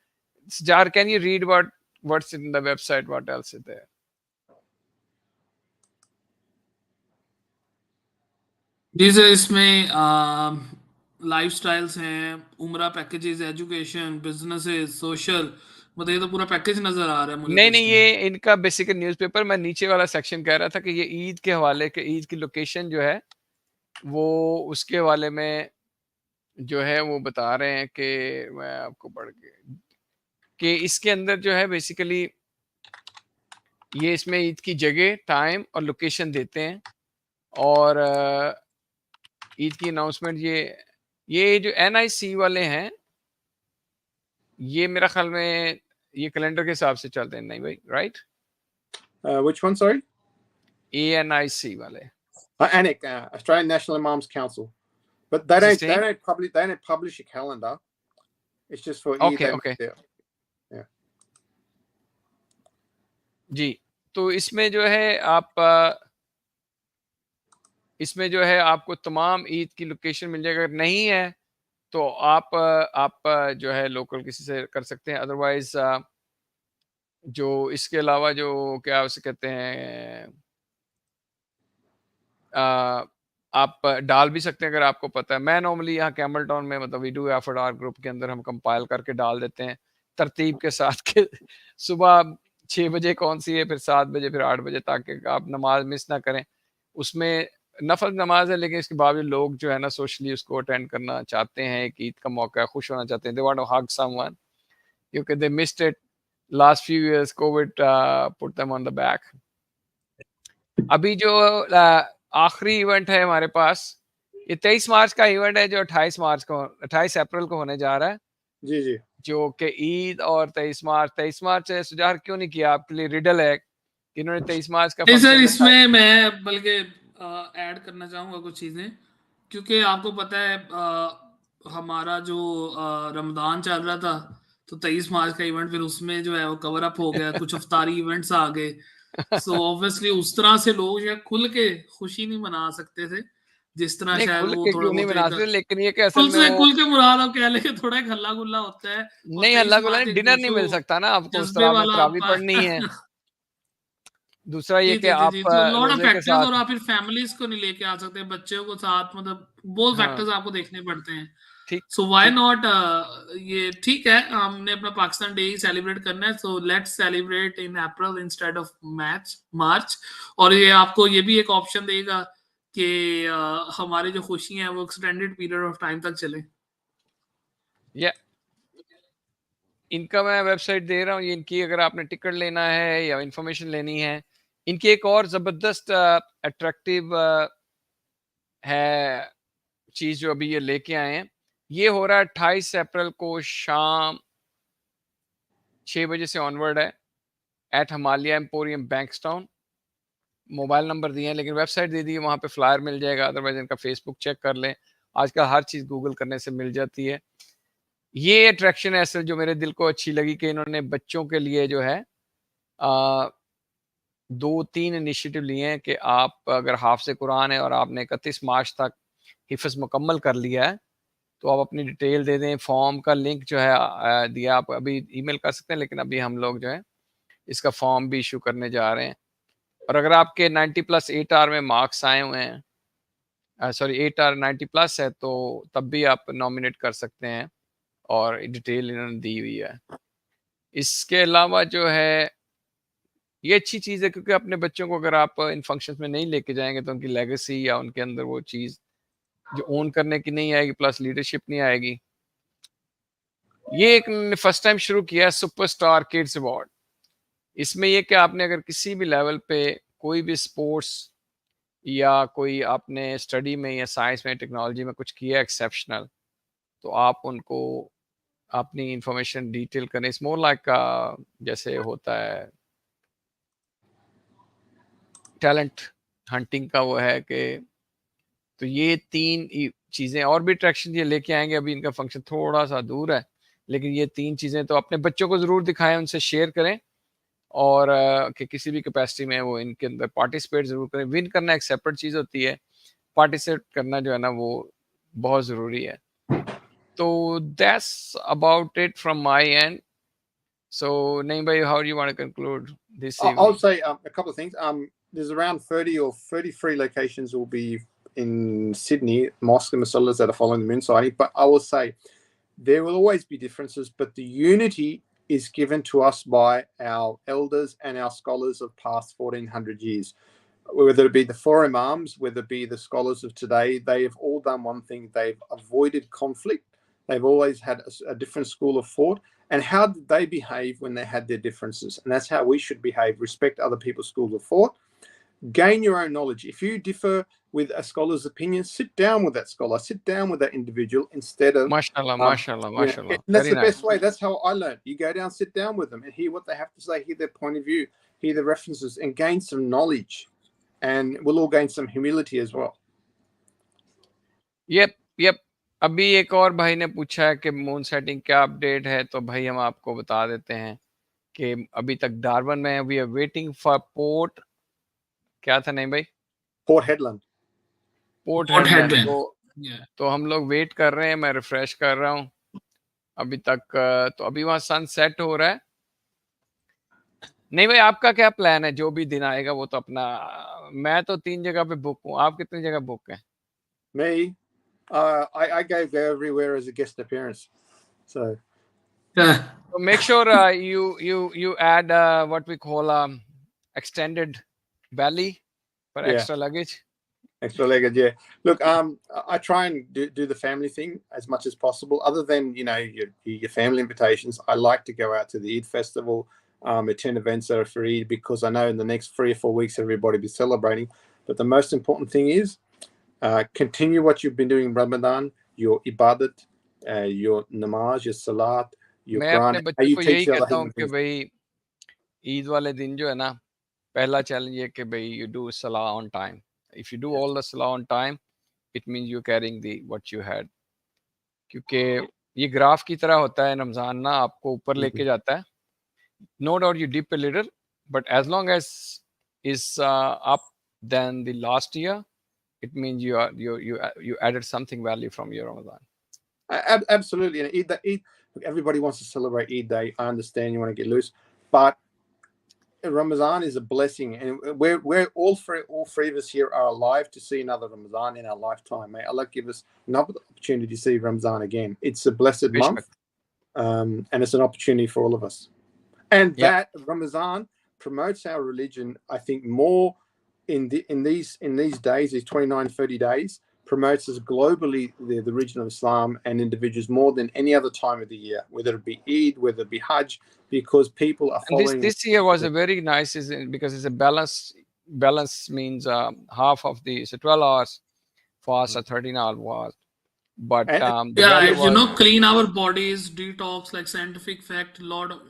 जार, can you read what's in the website, what else is there? जी सर, इसमें लाइफस्टाइल्स हैं, उम्रा पैकेजेस, एजुकेशन, बिजनेसेस, सोशल, मतलब ये तो पूरा पैकेज नजर आ रहा है मुझे तो नहीं नहीं, इसमें। ये इनका बेसिक न्यूज़पेपर। मैं नीचे वाला सेक्शन कह रहा था कि ये ईद के हवाले के, ईद की लोकेशन जो है वो उसके हवाले में जो है वो बता रहे हैं कि मैं आपको पढ़ के कि इसके अंदर जो है बेसिकली ये इसमें ईद की जगह, टाइम और लोकेशन देते हैं। और ईद की अनाउंसमेंट ये जो NIC वाले हैं, ये मेरा ख्याल में ये कैलेंडर के हिसाब से चलते हैं, नहीं भाई, right? Which one, sorry? ANIC वाले, ANIC, Australian National Imams Council. But they It's the don't, same? they don't publish a calendar. It's just for Eid. Okay, okay. Yeah. जी, तो इसमें जो है इसमें जो है आपको तमाम ईद की लोकेशन मिल जाएगा। अगर नहीं है तो आप जो है लोकल किसी से कर सकते हैं। अदरवाइज जो इसके अलावा जो क्या उसे कहते हैं, आप डाल भी सकते हैं अगर आपको पता है। मैं नॉर्मली यहाँ कैमल टाउन में, मतलब we do effort our group के अंदर हम कंपाइल करके डाल देते हैं तरतीब के साथ के सुबह 6 बजे कौन सी है, फिर 7 बजे, फिर 8 बजे, ताकि आप नमाज मिस ना करें। उसमें नफल नमाज है, लेकिन इसके बावजूद लोग जो है ना सोशली उसको अटेंड करना चाहते हैं। एक ईद का मौका है, खुश होना चाहते हैं, they want to hug someone क्योंकि they missed it last few years, covid put them on the back. अभी जो आखिरी इवेंट है हमारे पास, ये 23 मार्च का इवेंट है जो 28 अप्रैल को होने जा रहा है। जी जी। जो कि ईद और 23 मार्च है। सुजान क्यों नहीं किया, आपके लिए रिडल है कि इन्होंने 23 मार्च का नहीं सर, फंक्शन रखा। इसमें मैं बल्कि ऐड करना चाहूँगा कुछ चीज़ें, क्योंकि आपको पता है हमारा जो रमदान चल रहा था, तो 23 मार्च का इवेंट फिर उसमें जो है वो कवर अप हो गया, कुछ अफ्तारी इवेंट्स आ गए। सो ऑब्वियसली उस तरह से लोग जो है खुल के खुशी नहीं मना सकते थे, जिस तरह नहीं, शायद खुल वो के थोड़ा क्यों नहीं बहुत बना एक सकते, लेकिन ये कि असल में वो खुल के मुराद आप कह लें, थोड़ा एक हल्ला गुल्ला होता है। और नहीं, 23 हल्ला गुल्ला मार्च नहीं, एक डिनर नहीं जोशो मिल सकता ना आपको उस जज्बे तरह, आपने वाला तरावी आपका पढ़नी है। दूसरा ये जी कि जी जी जी, आप तो लॉट ऑफ रोजे के फैक्टर्स, और साथ, आप फिर फैमिलीज को नहीं लेके आ सकते, बच्चों को साथ, मतलब बहुत हाँ फैक्टर्स आपको देखने पड़ते हैं। ठीक सो व्हाई ठीक। नॉट, ये ठीक है, हमने अपना पाकिस्तान डे ही सेलिब्रेट करना है, so let's celebrate in April instead of March. और ये आपको ये भी एक ऑप्शन देगा कि हमारी जो खुशी है वो एक्सटेंडेड पीरियड ऑफ टाइम तक चले। या इनका मैं वेबसाइट दे रहा हूँ, इनकी अगर आपने टिकट लेना है या इंफॉर्मेशन लेनी है, इनकी एक और जबरदस्त अट्रैक्टिव है चीज जो अभी ये लेके आए हैं। ये हो रहा है 28 अप्रैल को शाम 6 बजे से ऑनवर्ड है, at Himalaya emporium Bankstown. Mobile number दिए हैं लेकिन वेबसाइट दे दी है, वहाँ पे फ्लायर मिल जाएगा। अदरवाइज इनका फेसबुक चेक कर लें, आजकल हर चीज़ गूगल करने से मिल जाती है। ये अट्रैक्शन है असल जो मेरे दिल को अच्छी लगी कि इन्होंने बच्चों के लिए जो है 2-3 इनिशिएटिव लिए हैं कि आप अगर हाफ़िज़ कुरान है और आपने 31 मार्च तक हिफ्ज़ मुकम्मल कर लिया है, तो आप अपनी डिटेल दे दें। फॉर्म का लिंक जो है दिया, आप अभी ईमेल कर सकते हैं, लेकिन अभी हम लोग जो है इसका फॉर्म भी इशू करने जा रहे हैं। और अगर आपके 90+ 8 आर में मार्क्स आए हुए हैं, सॉरी 8 आर 90+ है, तो तब भी आप नॉमिनेट कर सकते हैं और डिटेल इन्होंने दी हुई है। इसके अलावा जो है ये अच्छी चीज़ है क्योंकि अपने बच्चों को अगर आप इन फंक्शंस में नहीं लेके जाएंगे तो उनकी लेगेसी या उनके अंदर वो चीज़ जो ओन करने की नहीं आएगी, प्लस लीडरशिप नहीं आएगी। ये एक फर्स्ट टाइम शुरू किया है सुपरस्टार किड्स अवार्ड। इसमें ये कि आपने अगर किसी भी लेवल पे कोई भी स्पोर्ट्स या कोई आपने स्टडी में या साइंस में टेक्नोलॉजी में कुछ किया एक्सेप्शनल, तो आप उनको अपनी इंफॉर्मेशन डिटेल करें। इट्स मोर लाइक जैसे होता है टैलेंट हंटिंग का वो है कि तो ये 3 चीज़ें और भी अट्रैक्शन ये लेके आएंगे। अभी इनका फंक्शन थोड़ा सा दूर है, लेकिन ये 3 चीज़ें तो अपने बच्चों को ज़रूर दिखाएं, उनसे शेयर करें और कि किसी भी कैपेसिटी में वो इनके अंदर पार्टिसिपेट ज़रूर करें। विन करना एक सेपरेट चीज़ होती है, पार्टिसिपेट करना जो है ना वो बहुत ज़रूरी है। तो that's about it from my and. So, Naeem, how do you want to conclude this I evening? would say a couple of things. There's around 30 or 33 locations will be in Sydney, mosque and musallas that are following the moon sighting. But I will say there will always be differences, but the unity is given to us by our elders and our scholars of past 1400 years. Whether it be the four imams, whether it be the scholars of today, they have all done one thing. They've avoided conflict. They've always had a different school of thought. And how did they behave when they had their differences? And that's how we should behave. Respect other people's schools of thought. Gain your own knowledge. If you differ with a scholar's opinion, sit down with that scholar, sit down with that individual instead of Mashallah, mashallah, you know, mashallah. and that's Very the nice. best way. That's how I learned. You go down, sit down with them and hear what they have to say, hear their point of view, hear the references, and gain some knowledge. And we'll all gain some humility as well. Yup अभी एक और भाई ने पूछा है कि moon setting क्या update है, तो भाई हम आपको बता देते हैं कि अभी तक डार्बन में we are waiting for port, क्या था नहीं भाई, Port Hedland. Port Port Hedland. Hedland. तो हम लोग वेट कर रहे हैं, मैं रिफ्रेश कर रहा हूँ अभी तक। तो अभी वहाँ सन सेट हो रहा है। नहीं भाई, आपका क्या प्लान है? जो भी दिन आएगा वो तो अपना, मैं तो 3 जगह पे बुक हूँ, आप कितनी जगह बुक हैं? Me, I go everywhere as a guest appearance. So So make sure you add what we call extended belly for Yeah. extra luggage. extra legged, yeah. Look, I try and do the family thing as much as possible. Other than your family invitations, I like to go out to the Eid festival, attend events that are for Eid, because I know in the next 3 or 4 weeks everybody will be celebrating. But the most important thing is continue what you've been doing in Ramadan, your ibadat, your namaz, your salat, your मैं Quran, अपने how बच्चों you को teach यही the other कहता हूँ hidden कि things. भाई ईद वाले दिन जो है ना, पहला चैलेंज ये कि भाई यू डू सलाह on time. If you do all the सलाह on time, it means you carrying the what you had. क्योंकि ये ग्राफ की तरह होता है रमजान ना, आपको ऊपर लेके जाता है. No doubt you dip a little, but as long as is up then the last year, it means you added something value from your Ramadan. Absolutely, and Eid, look, everybody wants to celebrate Eid Day. I understand you want to get loose, but Ramadan is a blessing, and we're all three of us here are alive to see another Ramadan in our lifetime. May Allah give us another opportunity to see Ramadan again. It's a blessed month, and it's an opportunity for all of us. And that Ramadan promotes our religion, I think, more in these days, these 29, 30 days, promotes us globally the religion of Islam and individuals more than any other time of the year, whether it be Eid, whether it be Hajj, because people are following. And this year was a very nice, because it's a balance. Balance means half of the 12 hours fast, or 13 hours fast. But the weather was, clean our bodies, detox, like scientific fact, lot of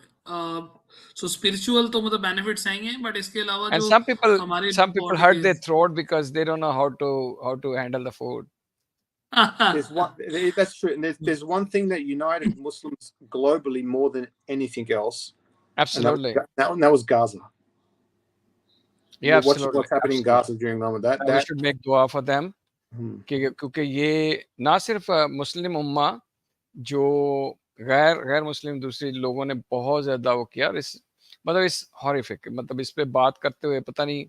so spiritual तो मतलब benefits आएंगे, but इसके अलावा and जो some people body hurt their throat because they don't know how to handle the food. There's one that's true, and there's one thing that united Muslims globally more than anything else. Absolutely. And that was Gaza. Yeah, absolutely. What's happening in Gaza during Ramadan. We should make dua for them. क्योंकि ये ना सिर्फ मुस्लिम उम्मा, जो गैर मुस्लिम दूसरे लोगों ने बहुत ज्यादा वो किया, और इस हॉरिफिक, मतलब इस पे बात करते हुए पता नहीं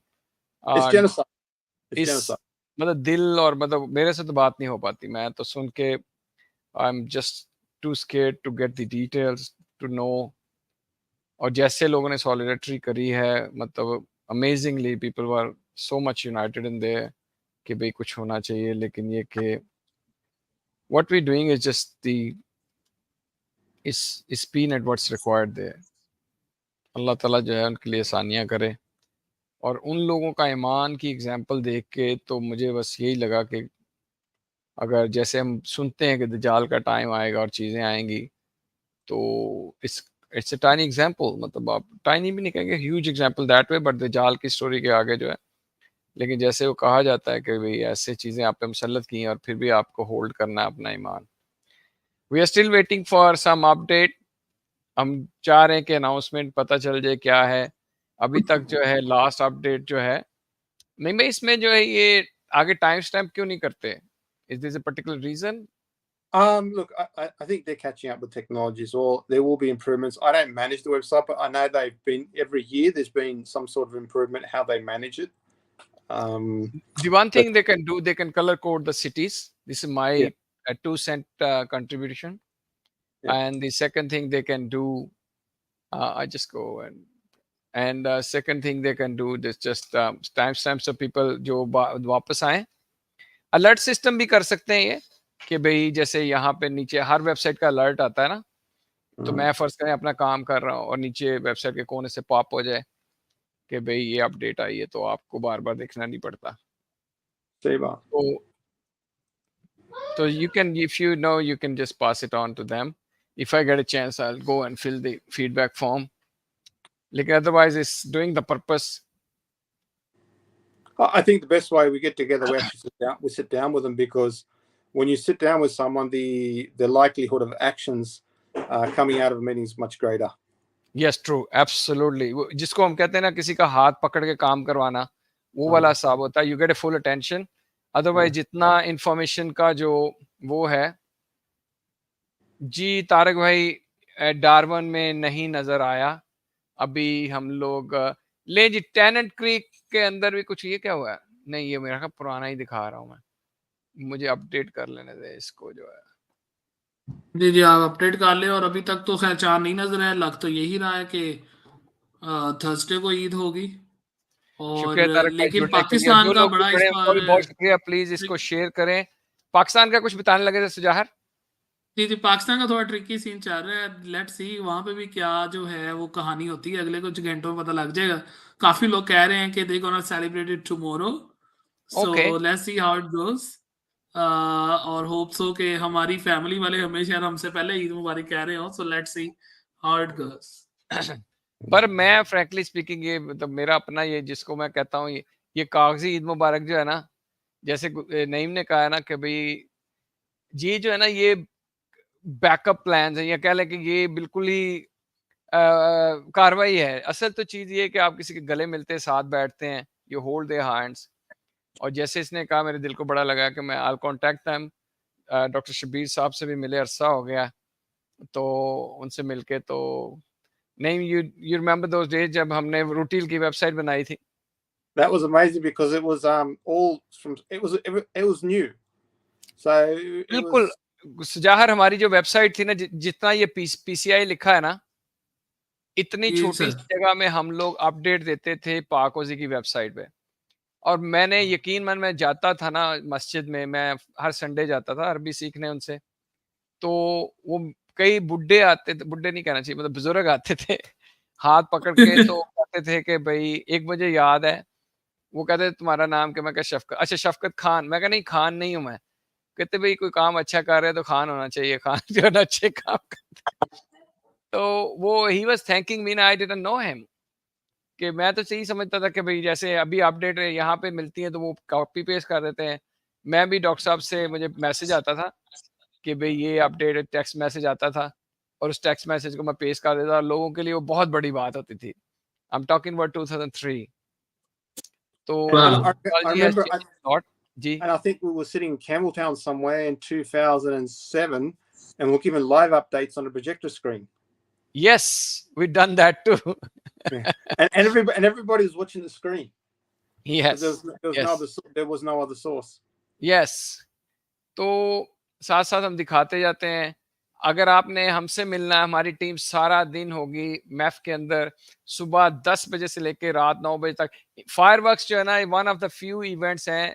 It's genocide. It's genocide. मतलब दिल, और मतलब मेरे से तो बात नहीं हो पाती. मैं तो सुन के I am just too scared to get the details to know. और जैसे लोगों ने सॉलिडेरिटी करी है, मतलब amazingly people were so much united in there कि भाई कुछ होना चाहिए. लेकिन ये कि what we doing is just the is peanut what's required there. अल्लाह ताला जो है उनके लिए आसानियाँ करे. और उन लोगों का ईमान की एग्जांपल देख के तो मुझे बस यही लगा कि अगर जैसे हम सुनते हैं कि दज्जाल का टाइम आएगा और चीज़ें आएंगी, तो इट्स अ टाइनी एग्जांपल, मतलब आप टाइनी भी नहीं कहेंगे, huge example that way, but दज्जाल की स्टोरी के आगे जो है लेकिन जैसे वो कहा जाता है कि भाई ऐसे चीज़ें आप पे मुसल्लत की हैं और फिर भी आपको होल्ड करना है अपना ईमान। We are still waiting for some update. हम चाह रहे हैं कि अनाउंसमेंट पता चल जाए क्या है। अभी तक जो है लास्ट अपडेट जो है नहीं भाई, इसमें जो है ये आगे टाइम स्टैम्प क्यों नहीं करते? Is this a particular reason? Look, I think they're catching up with technology, so there will be improvements. I don't manage the website, but I know they've been every year. There's been some sort of improvement how they manage it. The one But thing they can do, they can color code the cities. This is my yeah, 2 cent contribution. yeah. And the second thing they can do, I just go and second thing they can do is just timestamp so people जो वापस आए। Alert system भी कर सकते हैं ये कि भाई जैसे यहाँ पे नीचे हर वेबसाइट का अलर्ट आता है ना, तो मैं फर्ज करें अपना काम कर रहा हूँ और नीचे वेबसाइट के कोने से पॉप हो जाए कि भाई ये अपडेट आई है, तो आपको बार बार देखना नहीं पड़ता। See, but So you can, if you know, you can just pass it on to them. If I get a chance, I'll go and fill the feedback form. Like otherwise, it's doing the purpose. I think the best way we get together, we actually sit down with them, because when you sit down with someone, the likelihood of actions coming out of a meeting is much greater. Yes, true, absolutely. जिसको हम कहते हैं ना किसी का हाथ पकड़ के काम करवाना, वो वाला हिसाब होता है। You get a full attention. Otherwise, जितना information का जो वो है, जी तारक भाई डार्वन में नहीं नजर आया। अभी हम लोग ले जी टेनेंट क्रीक के अंदर भी कुछ, ये क्या हुआ है? नहीं, ये मेरा पुराना ही दिखा रहा हूँ मैं, मुझे अपडेट कर लेने दे इसको जो है। जी जी, आप अपडेट कर ले। और अभी तक तो खैर चार नहीं नजर है, लग तो यही रहा है कि थर्सडे को ईद होगी। और शुक्रिया तारक भाई लेकिन जुड़ने के लिए, पाकिस्तान जो का लोग भी बड़ा इस जुड़े उनको बार, भी बहुत शुक्रिया। प्लीज इसको शेयर करें। पाकिस्तान का कुछ बताने लगे थे सुजाहर? जी जी, पाकिस्तान का थोड़ा ट्रिकी सीन चल रहा है। लेट्स सी वहां पे भी क्या जो है वो कहानी होती है, अगले कुछ घंटों में पता लग जाएगा। काफी लोग कह रहे हैं कि they gonna celebrate it tomorrow, so okay, let's see how it goes. और होप सो कि हमारी फैमिली वाले हमेशा हमसे पहले ईद मुबारक कह रहे हो, so let's see how it goes. पर मैं फ्रैंकली स्पीकिंग ये मतलब मेरा अपना ये जिसको मैं कहता हूँ ये कागजी ईद मुबारक जो है ना, जैसे नईम ने कहा है ना कि भाई ये जो है ना ये बैकअप प्लान है, या कह लें कि ये बिल्कुल ही कार्रवाई है। असल तो चीज़ ये है कि आप किसी के गले मिलते हैं, साथ बैठते हैं, यू होल्ड देयर हैंड्स। और जैसे इसने कहा मेरे दिल को बड़ा लगा कि मैं I contact them. Doctor Shabbir Sahab से भी मिले, अरसा हो गया, तो उनसे मिलके तो नहीं, यू रिमेंबर दोस डेज जब हमने रूटील की वेबसाइट बनाई थी? That was amazing because it was all from it was new, so it बिल्कुल was सुजाहर, हमारी जो वेबसाइट थी ना, जितना ये पीसीआई लिखा है ना, इतनी जी छोटी सर। सी जगह में हम लोग अपडेट देते थे पाकोजी की वेबसाइट पे। और मैंने यकीन मन मैं जाता था ना मस्जिद में, मैं हर संडे जाता था अरबी सीखने उनसे, तो वो कई बुड्ढे आते थे, बुड्ढे नहीं कहना चाहिए, मतलब बुजुर्ग आते थे हाथ पकड़ के, तो कहते थे कि भाई एक मुझे याद है, वो कहते तुम्हारा नाम क्या? मैं कहा शफकत। अच्छा शफकत खान। मैं कहा नहीं खान नहीं हूँ मैं। कहते भाई कोई काम अच्छा कर रहे हैं तो खान होना चाहिए, खान जो है ना अच्छे काम करते। तो वो he was thanking me, I didn't know him, कि मैं तो यही समझता था कि भाई जैसे अभी अपडेट यहाँ पे मिलती है तो वो कॉपी पेस्ट कर देते हैं। मैं भी डॉक्टर साहब से मुझे मैसेज आता था कि भाई ये अपडेट, टेक्स्ट मैसेज आता था, और उस टेक्स्ट मैसेज को मैं पेस्ट कर देता था। लोगों के लिए वो बहुत बड़ी बात होती थी। I am talking about 2003। तो वाह। I technology has remember, changed a lot. जी and I think we were sitting in Campbelltown somewhere in 2007, and we're given live updates on a projector screen. Yes, we done that too. Yeah. And everybody was watching the screen because yes there was no other source. Yes. तो साथ साथ हम दिखाते जाते हैं। अगर आपने हमसे मिलना है, हमारी टीम सारा दिन होगी मैफ के अंदर, सुबह 10 बजे से लेकर रात 9 बजे तक। फायरवर्क्स जो है ना, one of the few events हैं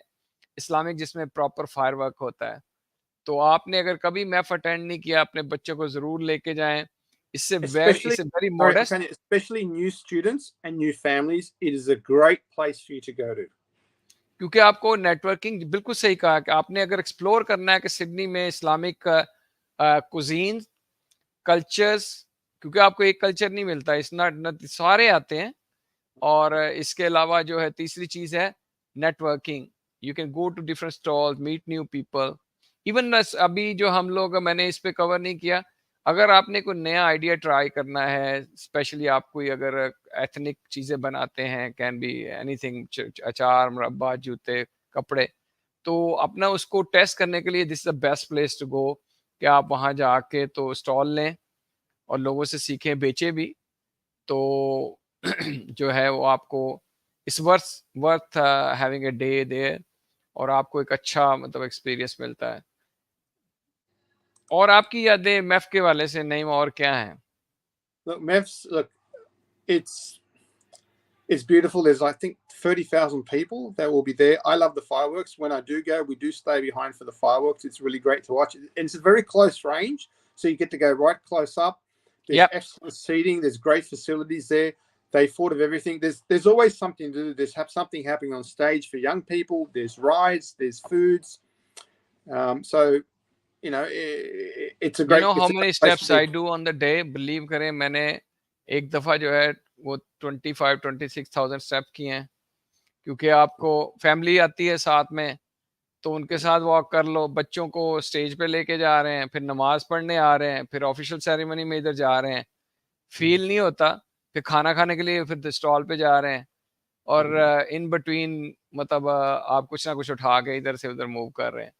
इस्लामिक जिसमें प्रॉपर फायरवर्क होता है। तो आपने अगर कभी मैफ अटेंड नहीं किया, अपने बच्चों को जरूर लेके जाएं। इससे Especially, very sorry, modest. Tanya, especially new students and new families, it is a great place for you to go to. क्योंकि आपको नेटवर्किंग, बिल्कुल सही कहा कि आपने अगर एक्सप्लोर करना है कि सिडनी में इस्लामिक कुजीन कल्चर्स, क्योंकि आपको एक कल्चर नहीं मिलता, इस नॉट सारे आते हैं। और इसके अलावा जो है तीसरी चीज़ है networking. You can go to different stalls, meet new people. Even अभी जो हम लोग, मैंने इस पे कवर नहीं किया, अगर आपने कोई नया आइडिया ट्राई करना है, स्पेशली आप कोई अगर एथनिक चीज़ें बनाते हैं, कैन बी एनीथिंग, अचार, मुरब्बा, जूते, कपड़े, तो अपना उसको टेस्ट करने के लिए this is the best place to go, कि आप वहाँ जाके तो स्टॉल लें और लोगों से सीखें, बेचें भी, तो जो है वो आपको is worth having a day there, और आपको एक अच्छा मतलब एक्सपीरियंस मिलता है। और आपकी यादें MEF के वाले से नहीं और क्या हैं? Look, MEF's, look, it's beautiful. There's, I think, 30,000 people that will be there. I love the fireworks. When I do go, we do stay behind for the fireworks. It's really great to watch. And it's a very close range, so you get to go right close up. There's excellent seating. There's great facilities there. They thought of everything. There's always something to do. There's something happening on stage for young people. There's rides. There's foods. So, you know, it's a great. You know how many steps I do on the day? Believe करें, मैंने एक दफ़ा जो है वो 25-26,000 step किए हैं, क्योंकि आपको फैमिली आती है साथ में, तो उनके साथ वॉक कर लो, बच्चों को स्टेज पे लेके जा रहे हैं, फिर नमाज पढ़ने आ रहे हैं, फिर ऑफिशियल सेरेमनी में इधर जा रहे हैं, फील नहीं होता, फिर खाना खाने के लिए फिर स्टॉल पे जा रहे हैं, और इन बिटवीन मतलब आप कुछ ना कुछ उठा के इधर से उधर मूव कर रहे हैं,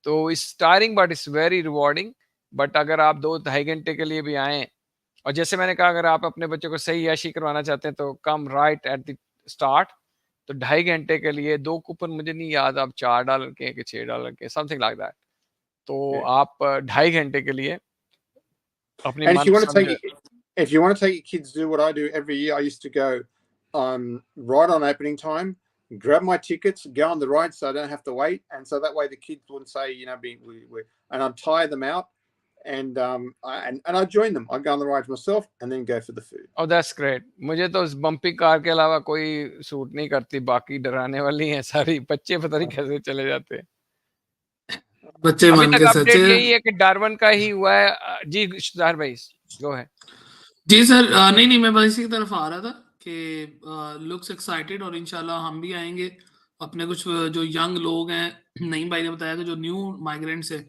तो it's tiring but it's very rewarding. But अगर आप 2-2.5 घंटे के लिए भी आएँ, और जैसे मैंने कहा, अगर आप अपने बच्चों को सही ऐशी करवाना चाहते हैं तो कम राइट एट द स्टार्ट, तो 2.5 घंटे के लिए 2 कूपन, मुझे नहीं याद अब $4 के कि $6 के, समथिंग लाइक दैट, तो आप 2.5 घंटे के लिए अपनी And मनपसंद। if you want to take your kids, do what I do every year. I used to go right on opening time, grab my tickets, go on the ride so I don't have to wait, and so that way the kids wouldn't say, you know, and I'd tire them out, and I join them. I'd go on the rides myself and then go for the food. Oh, that's great. मुझे तो उस bumpy car के अलावा कोई suit नहीं करती, बाकी डराने वाली हैं सारी, बच्चे पता नहीं कैसे चले जाते हैं। बच्चे अभी मन तक के अपडेट सच्चे। यही है कि डार्बन का ही हुआ है। जी सुधार भाई, गो है। जी सर, नहीं मैं बस इसी की तरफ आ रहा था कि लुक्स एक्साइटेड, और इंशाल्लाह हम भी आएंगे। अपने कुछ जो यंग लोग हैं, नईम भाई ने बताया कि जो न्यू माइग्रेंट्स है,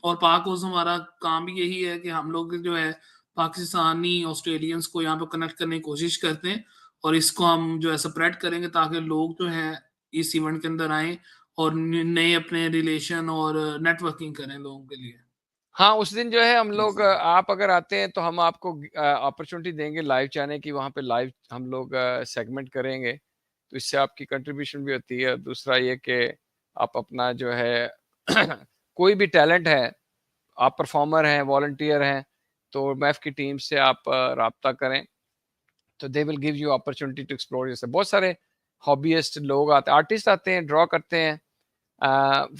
और पाक हाउस हमारा काम भी यही है कि हम लोग जो है पाकिस्तानी ऑस्ट्रेलियंस को यहाँ पे कनेक्ट करने की कोशिश करते हैं, और इसको हम जो है स्प्रेड करेंगे ताकि लोग जो है इस इवेंट के अंदर आए और नए अपने रिलेशन और नेटवर्किंग करें लोगों के लिए। हाँ, उस दिन जो है हम लोग, आप अगर आते हैं तो हम आपको अपॉर्चुनिटी देंगे लाइव जाने की, वहाँ पे लाइव हम लोग सेगमेंट करेंगे, तो इससे आपकी कंट्रीब्यूशन भी होती है। दूसरा ये कि आप अपना जो है कोई भी टैलेंट है, आप परफॉर्मर हैं, वॉलंटियर हैं, तो मैफ की टीम से आप राब्ता करें, तो they will give you opportunity to explore. जैसे बहुत सारे हॉबीइस्ट लोग आते, आर्टिस्ट आते हैं, ड्रॉ करते हैं,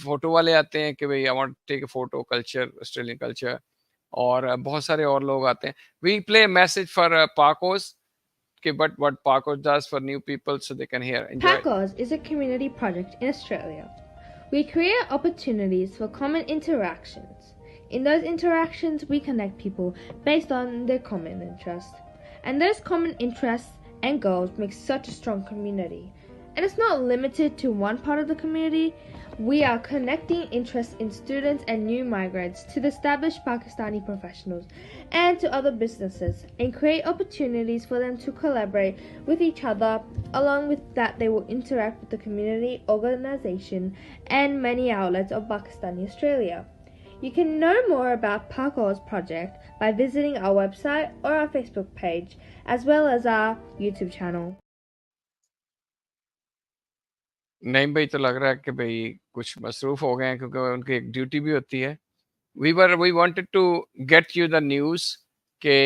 फोटो वाले आते हैं कि भाई I want take a photo, culture, Australian culture, और बहुत सारे और लोग आते हैं। वी प्ले मैसेज फॉर पाकोस कि but what Pacos does for new people so they can hear, enjoy. Pacos is a community project in Australia. We create opportunities for common interactions. In those interactions, we connect people based on their common interests. And those common interests and goals make such a strong community. And it's not limited to one part of the community. We are connecting interests in students and new migrants to the established Pakistani professionals and to other businesses, and create opportunities for them to collaborate with each other. Along with that, they will interact with the community, organisation and many outlets of Pakistani Australia. You can know more about Pakos project by visiting our website or our Facebook page, as well as our YouTube channel. नहीं भाई, तो लग रहा है कि भाई कुछ मसरूफ हो गए हैं, क्योंकि उनकी एक ड्यूटी भी होती है। We wanted to get you the news के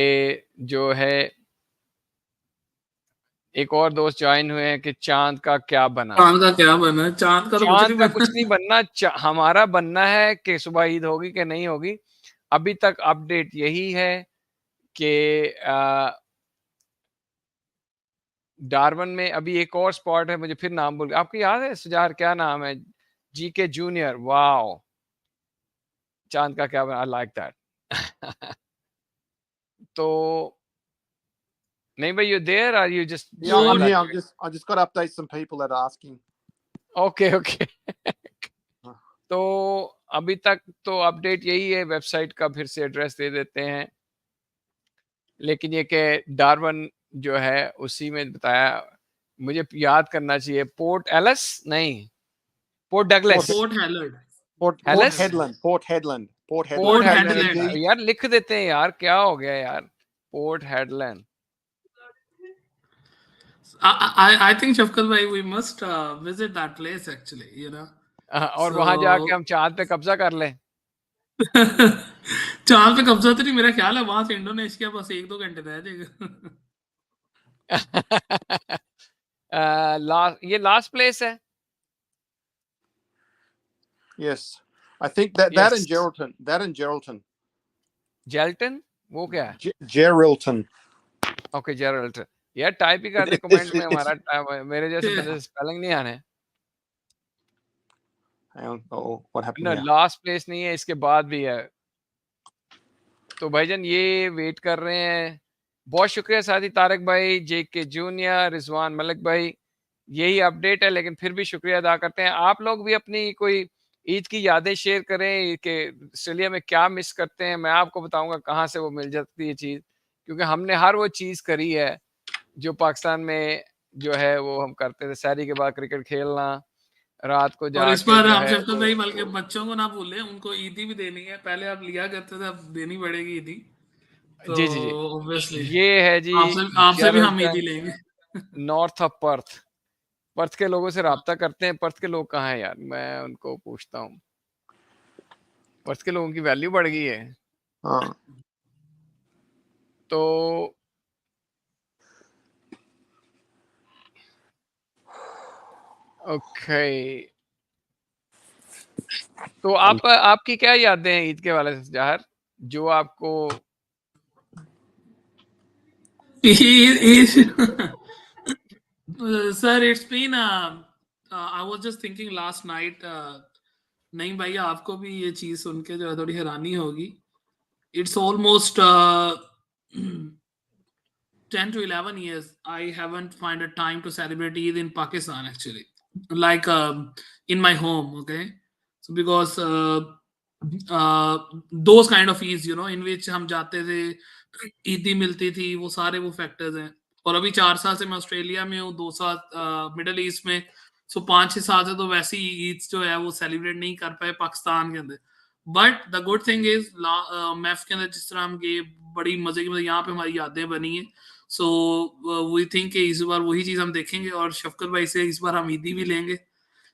जो है एक और दोस्त ज्वाइन हुए हैं कि चांद का क्या बना। चांद का क्या बना? चांद का तो कुछ नहीं बनना, हमारा बनना है कि सुबह ईद होगी कि नहीं होगी। अभी तक अपडेट यही है कि डार्बन में अभी एक और स्पॉट है, मुझे फिर नाम भूल गया। आपको याद है सुजार, क्या नाम है? GK junior. वाओ, चांद का क्या बना, आई लाइक दैट। तो नहीं भाई, you there or you just Yeah, I'm here. I just got to update some people that are asking. Okay okay तो अभी तक तो अपडेट यही है, वेबसाइट का फिर से एड्रेस दे देते हैं, लेकिन ये कि डार्वन जो है उसी में बताया, मुझे याद करना चाहिए, पोर्ट एलिस नहीं, पोर्ट डगलस, पोर्ट हेलर्ड, Port हेलिस, Hedland. Port Hedland. Port Port Hedland, Hedland. यार लिख देते हैं यार, क्या हो गया यार, port headland. I think Shafqat bhai, we must visit that place actually, you know. और वहां जाके हम चांद पे कब्जा कर लें। चांद पे कब्जा तो नहीं, मेरा ख्याल है वहां से इंडोनेशिया बस 1-2 घंटे रह जाएगा। ये लास्ट प्लेस है। Yes, I think that Yes. and Geraldton. That and Geraldton. जेल्टन, वो क्या है? Geraldton. ओके जेरल्टन, यार टाइप ही कर दे कमेंट में, हमारा मेरे जैसे बंदे से स्पेलिंग नहीं आने। Oh, what happened ना here? लास्ट प्लेस नहीं है, इसके बाद भी है। तो भाईजान ये वेट कर रहे हैं। बहुत शुक्रिया साथी तारक भाई, जेके जूनियर, रिजवान मलिक भाई, यही अपडेट है, लेकिन फिर भी शुक्रिया अदा करते हैं। आप लोग भी अपनी कोई ईद की यादें शेयर करें कि ऑस्ट्रेलिया में क्या मिस करते हैं। मैं आपको बताऊंगा कहाँ से वो मिल जाती है चीज़, क्योंकि हमने हर वो चीज़ करी है जो पाकिस्तान में जो है वो हम करते थे। सहरी के बाद क्रिकेट खेलना, रात को और जाके इस बार जो हम है शफकत भाई बल्कि बच्चों को ना भूलें, उनको ईदी भी देनी है। पहले आप लिया करते थे, अब देनी पड़ेगी ईदी। तो जी जी जी, ऑब्वियसली ये है जी आपसे भी हम ईदी जेरल्टन, लेंगे। North of Perth. पर्थ के लोगों से राब्ता करते हैं। पर्थ के लोग कहाँ हैं यार, मैं उनको पूछता हूँ। पर्थ के लोगों की वैल्यू बढ़ गई है। हाँ, तो ओके, तो आपकी क्या यादें हैं ईद के वाले से जहर, जो आपको sir it's been I was just thinking last night, नहीं भैया आपको भी ये चीज सुन के जो है थोड़ी हैरानी होगी। It's almost 10 to 11 years I haven't find a time to celebrate Eid in Pakistan actually, like in my home. Okay, so because those kind of Eids, you know, in which हम जाते थे, ईदी मिलती थी, वो सारे वो फैक्टर्स हैं। और अभी 4 साल से मैं ऑस्ट्रेलिया में हूँ, 2 साल मिडल ईस्ट में, सो 5-6 साल से तो वैसे ही ईद जो है वो सेलिब्रेट नहीं कर पाए पाकिस्तान के अंदर। But the good thing is MAF के अंदर जिस तरह हम गए, बड़ी मजे की, मतलब यहाँ पे हमारी यादें बनी है। सो वी थिंक इस बार वही चीज हम देखेंगे, और शफकत भाई से इस बार हम ईदी भी लेंगे।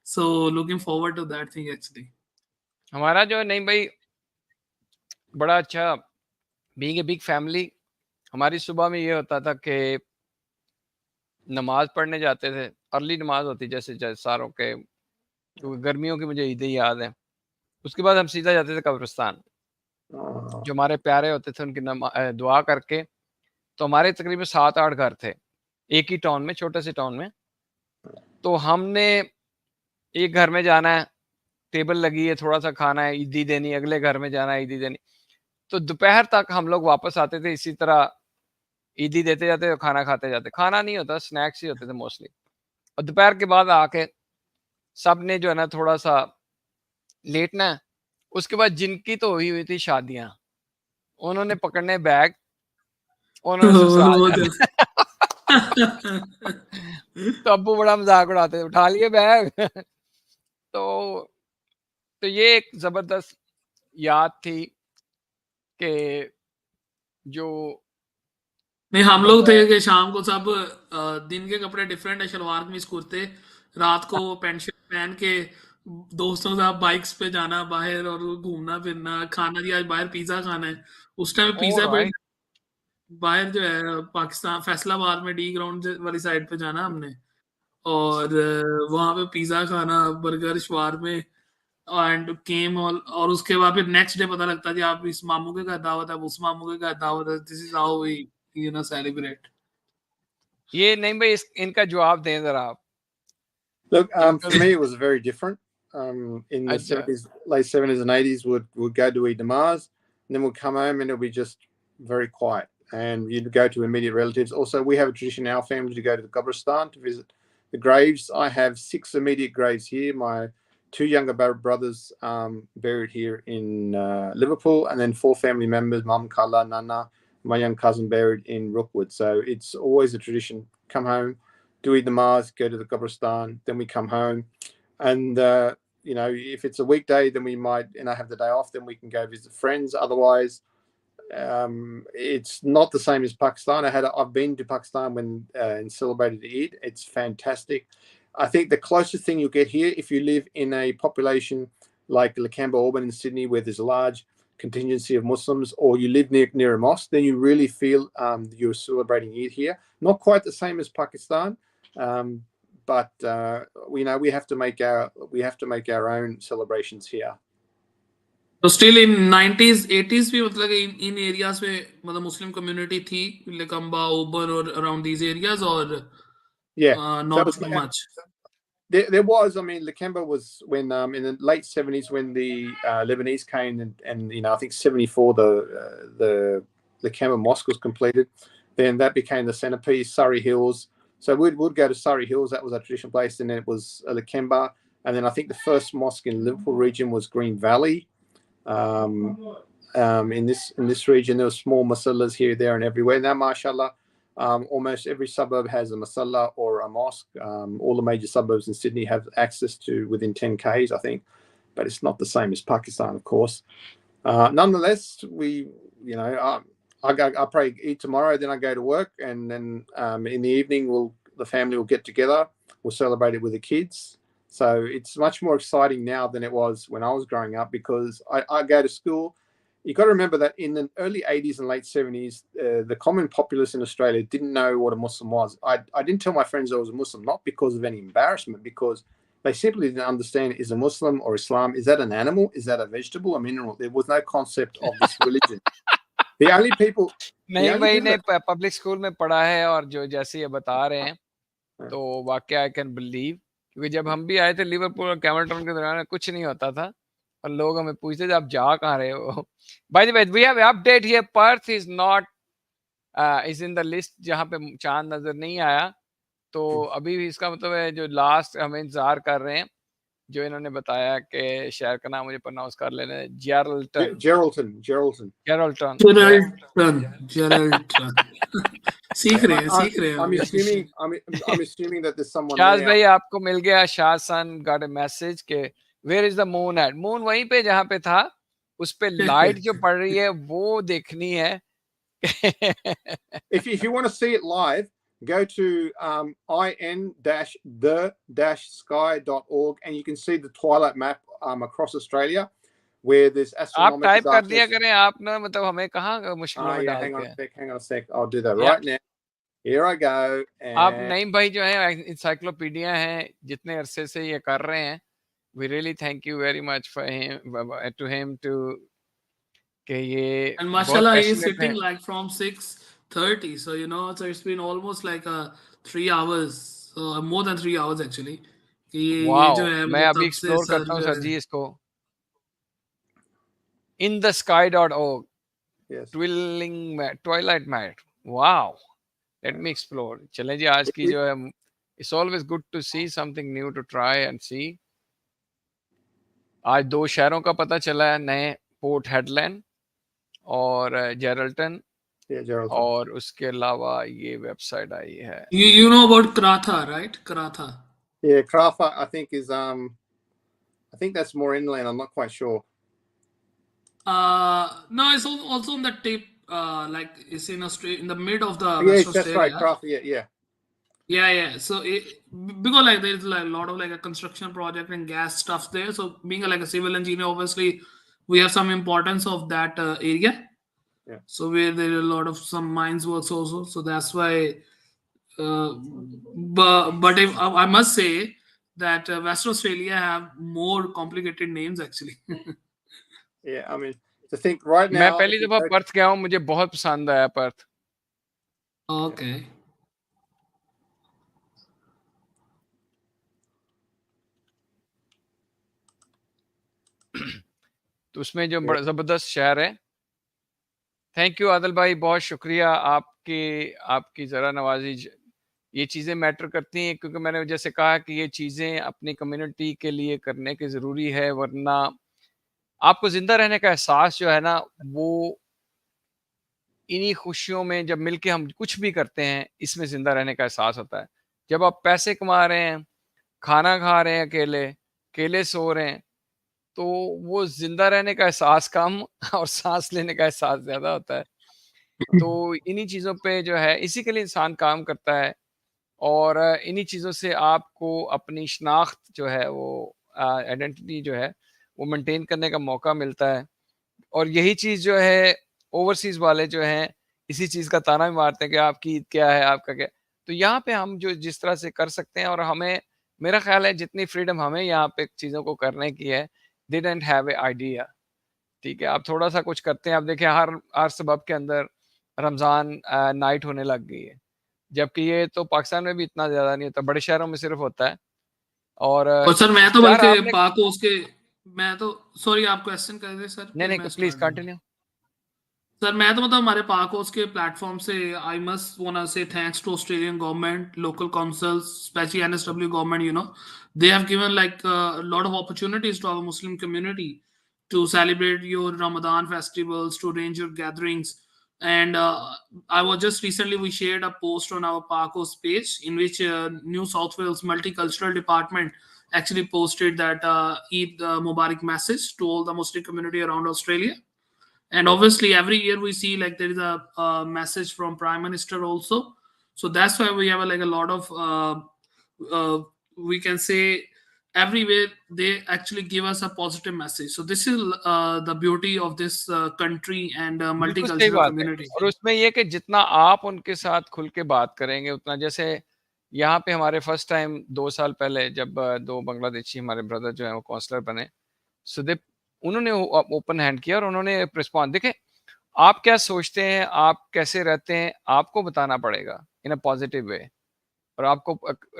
So looking forward to that thing actually. हमारा जो है नहीं भाई बड़ा अच्छा, बीइंग ए बिग फैमिली, हमारी सुबह में ये होता था कि नमाज पढ़ने जाते थे। अर्ली नमाज होती जैसे सारों के, क्योंकि गर्मियों की मुझे ईदें याद है। उसके बाद हम सीधा जाते थे कब्रिस्तान, जो हमारे प्यारे होते थे उनकी दुआ करके। तो हमारे तकरीबन 7-8 घर थे एक ही टाउन में, छोटे से टाउन में। तो हमने एक घर में जाना है, टेबल लगी है, थोड़ा सा खाना है, ईदी देनी, अगले घर में जाना है, ईदी देनी। तो दोपहर तक हम लोग वापस आते थे, इसी तरह ईदी देते जाते और खाना खाते जाते। खाना नहीं होता, स्नैक्स ही होते थे मोस्टली। और दोपहर के बाद आके सब ने जो है ना थोड़ा सा लेटना है। उसके बाद जिनकी तो हुई थी शादियां, उन्होंने पकड़ने बैग, उन्होंने ससुराल जाना। तो अब्बू बड़ा मजाक उड़ाते थे, उठा लिए बैग। तो ये एक जबरदस्त याद थी कि जो नहीं, हम लोग थे कि शाम को सब दिन के कपड़े डिफरेंट है, शलवार कमीज कुर्ते, रात को पैंट शर्ट पहन के दोस्तों के साथ बाइक्स पे जाना बाहर, और घूमना फिरना, खाना दिया आज बाहर पिज्जा खाना है। उस टाइम पिज्जा पे ऑलराइट, बाहर जो है पाकिस्तान फैसलाबाद में डी ग्राउंड वाली साइड पे जाना हमने, और वहां पे पिज्जा खाना, बर्गर शवारमे, एंड केम और उसके बाद फिर नेक्स्ट डे पता लगता है कि आप इस मामू के घर दावत है, उस मामू के घर दावत है, this is how we you know celebrate. ये नहीं भाई, इनका जवाब दें जरा आप। Look, for me, it was very different. In the अच्छा, 70s, late 70s and 80s, would go to Eid namaz, and then we'd come home and it'll be just very quiet. And you'd go to immediate relatives. Also, we have a tradition in our family to go to the Qabristan to visit the graves, I have 6 immediate graves here. My 2 younger brothers buried here in Liverpool, and then 4 family members, Mum, Kala, Nana, my young cousin buried in Rookwood. So it's always a tradition. Come home, do Eid Namaz, go to the Qabristan, then we come home. And, you know, if it's a weekday, then we might, and I have the day off, then we can go visit friends. Otherwise, it's not the same as Pakistan. I've been to Pakistan when and celebrated Eid. It's fantastic. I think the closest thing you'll get here, if you live in a population like Lakemba, Auburn, and Sydney, where there's a large contingency of Muslims, or you live near a mosque, then you really feel you're celebrating Eid here. Not quite the same as Pakistan, but we know we have to make our own celebrations here. तो still in 90s 80s भी मतलब इन areas में मतलब Muslim community थी, लकम्बा, ओबन और around these areas, और not so much. There was, I mean, Lakemba was when in the late 70s when the Lebanese came, and you know, I think 74 the Lakemba Mosque was completed. Then that became the centerpiece. Surrey Hills. So we'd go to Surrey Hills. That was our traditional place, and then it was Lakemba. And then I think the first mosque in Liverpool region was Green Valley. In this region, there were small masallas here, there, and everywhere. Now, mashallah, almost every suburb has a masalla or a mosque. All the major suburbs in Sydney have access to within 10 k's, I think, but it's not the same as Pakistan, of course. Nonetheless, I pray Eid tomorrow, then I go to work, and then in the evening, the family will get together. We'll celebrate it with the kids. So it's much more exciting now than it was when I was growing up, because I go to school. You've got to remember that in the early 80s and late 70s, the common populace in Australia didn't know what a Muslim was. I didn't tell my friends I was a Muslim, not because of any embarrassment, because they simply didn't understand, is a Muslim or Islam, is that an animal? Is that a vegetable, a mineral? There was no concept of this religion. The only people... नहीं भाई ने public school में पढ़ा है, और जो जैसे ये बता रहे हैं तो वाकई आई कैन बिलीव, क्योंकि जब हम भी आए थे लिवरपूल और कैमरटाउन के दौरान कुछ नहीं होता था, और लोग हमें पूछते थे आप जा कहाँ रहे हो. By the way, we have update here, Perth is not is in the list, जहाँ पे चांद नजर नहीं आया. तो अभी भी इसका मतलब है जो लास्ट हम इंतजार कर रहे हैं, जो इन्होंने बताया कि शहर का नाम मुझे प्रोनाउंस कर लेना है, Geraldton. सीख रहे हैं. I'm assuming that there's someone Shah there. भाई आपको मिल गया. शाह सन गॉट अ मैसेज के where is the moon at. Moon वहीं पे जहाँ पे था, उस पे लाइट जो पड़ रही है वो देखनी है. If you want to see it live, go to in-the-sky.org, and you can see the twilight map across Australia, where there's astronomical. आप टाइप कर दिया करें आप ना, मतलब हमें कहाँ मुश्किल में डालते हैं. Hang on a sec. I'll do that right now. Here I go. आप नईम भाई जो है इंसाइक्लोपीडिया हैं, जितने अरसे से ये कर रहे हैं, we really thank you very much for him to him to कि ये and mashallah he is sitting like from 6:30, so you know, so it's been almost like 3 hours, so more than 3 hours actually. Wow, ये जो है मैं अभी explore करता हूँ sir जी इसको. in-the-sky.org. Yes. Twilight mat. Wow. Let me explore. चलें जी, आज की जो है, it's always good to see something new to try and see. आज 2 शहरों का पता चला है नए, पोर्ट हेडलैंड और जेरल्टन. और उसके अलावा ये वेबसाइट आई है. You know about Karatha, right? Karatha. Yeah, Karatha I think is I think that's more inland. I'm not quite sure. No, it's also on the tip, like it's in Australia, in the mid of the West Australia. That's right, Karatha. Yeah. So because like there's like a lot of like a construction project and gas stuff there. So being like a civil engineer, obviously we have some importance of that area. Yeah. So where there are a lot of some mines works also. So that's why. But if, I must say that Western Australia have more complicated names actually. Yeah, I mean, to think right now. मैं पहली दफा Perth गया हूँ, मुझे बहुत पसंद आया Perth. Okay. तो उसमें जो बड़ा जबरदस्त शहर है. थैंक यू आदिल भाई, बहुत शुक्रिया आपकी जरा नवाजी ये चीज़ें मैटर करती हैं, क्योंकि मैंने जैसे कहा कि ये चीज़ें अपनी कम्युनिटी के लिए करने की ज़रूरी है, वरना आपको ज़िंदा रहने का एहसास जो है ना, वो इन्हीं खुशियों में जब मिलके हम कुछ भी करते हैं, इसमें ज़िंदा रहने का एहसास होता है। जब आप पैसे कमा रहे हैं, खाना खा रहे हैं अकेले, अकेले सो रहे हैं, तो वो ज़िंदा रहने का एहसास कम और साँस लेने का एहसास ज़्यादा होता है। तो इन्हीं चीज़ों पे जो है, इसी के लिए इंसान काम करता है, और इन्हीं चीज़ों से आपको अपनी शनाख्त जो है वो आइडेंटिटी जो है, वो मेंटेन करने का मौका मिलता है। और यही चीज़ जो है ओवरसीज़ वाले जो हैं, इसी चीज़ का ताना भी मारते हैं कि आपकी ईद क्या है, आपका क्या है? तो यहाँ पे हम जो जिस तरह से कर सकते हैं, और हमें, मेरा ख़्याल है जितनी फ्रीडम हमें यहाँ पे चीज़ों को करने की है, दे डिडन्ट हैव ए आइडिया। ठीक है, आप थोड़ा-सा कुछ करते हैं, आप देखिए हर हर सबब के अंदर रमज़ान नाइट होने लग गई है। जबकि ये तो पाकिस्तान में भी इतना ज़्यादा नहीं होता, बड़े शहरों में सिर्फ़ होता है। और सर मैं तो यार बल्कि आपने पाक उसके, मैं तो, सॉरी आप क्वेश्चन कर रहे सर, नहीं, फिर नहीं मैं प्लीज़ स्टार्ट करूँ। कंटिन्यू। सर मैं तो मतलब हमारे पाकोस के प्लेटफॉर्म से I must want say thanks to Australian government, local councils, specially NSW government, you know, they have given like a lot of opportunities to our Muslim community to celebrate your Ramadan festivals, to arrange your gatherings. And I was just recently, we shared a post on our Pakos page in which New South Wales Multicultural Department actually posted that Eid Mubarak message to all the Muslim community around Australia. And obviously every year we see like there is a message from prime minister also, so that's why we have like a lot of we can say everywhere they actually give us a positive message. So this is the beauty of this country and बिल्कुल सही multicultural बात है। community. और उसमें ये कि जितना आप उनके साथ खुल के बात करेंगे, उतना, जैसे यहाँ पे हमारे फर्स्ट टाइम 2 साल पहले जब 2 बांग्लादेशी हमारे ब्रदर जो हैं वो काउंसलर बने, सो दे उन्होंने ओपन हैंड किया और उन्होंने रिस्पॉन्स, देखें आप क्या सोचते हैं, आप कैसे रहते हैं, आपको बताना पड़ेगा इन अ पॉजिटिव वे। और आपको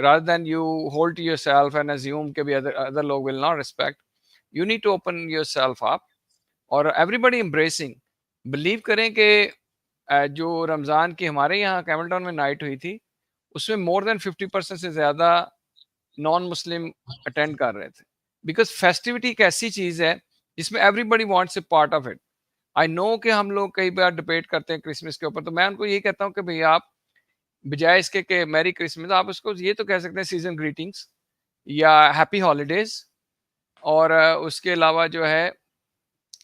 rather than you hold to yourself and assume कि भी अदर अदर लोग will not respect, you need to open yourself up. और एवरीबॉडी एम्ब्रेसिंग, बिलीव करें कि जो रमज़ान की हमारे यहाँ कैमल में नाइट हुई थी, उसमें मोर देन 50% से ज़्यादा नॉन मुस्लिम अटेंड कर रहे थे, बिकॉज फेस्टिविटी एक ऐसी चीज़ है जिसमें everybody wants A part of it. I know कि हम लोग कई बार डिबेट करते हैं क्रिसमस के ऊपर, तो मैं उनको ये कहता हूँ कि भैया आप बजाय इसके कि मैरी क्रिसमस, आप उसको ये तो कह सकते हैं सीजन ग्रीटिंग्स या हैप्पी हॉलीडेज। और उसके अलावा जो है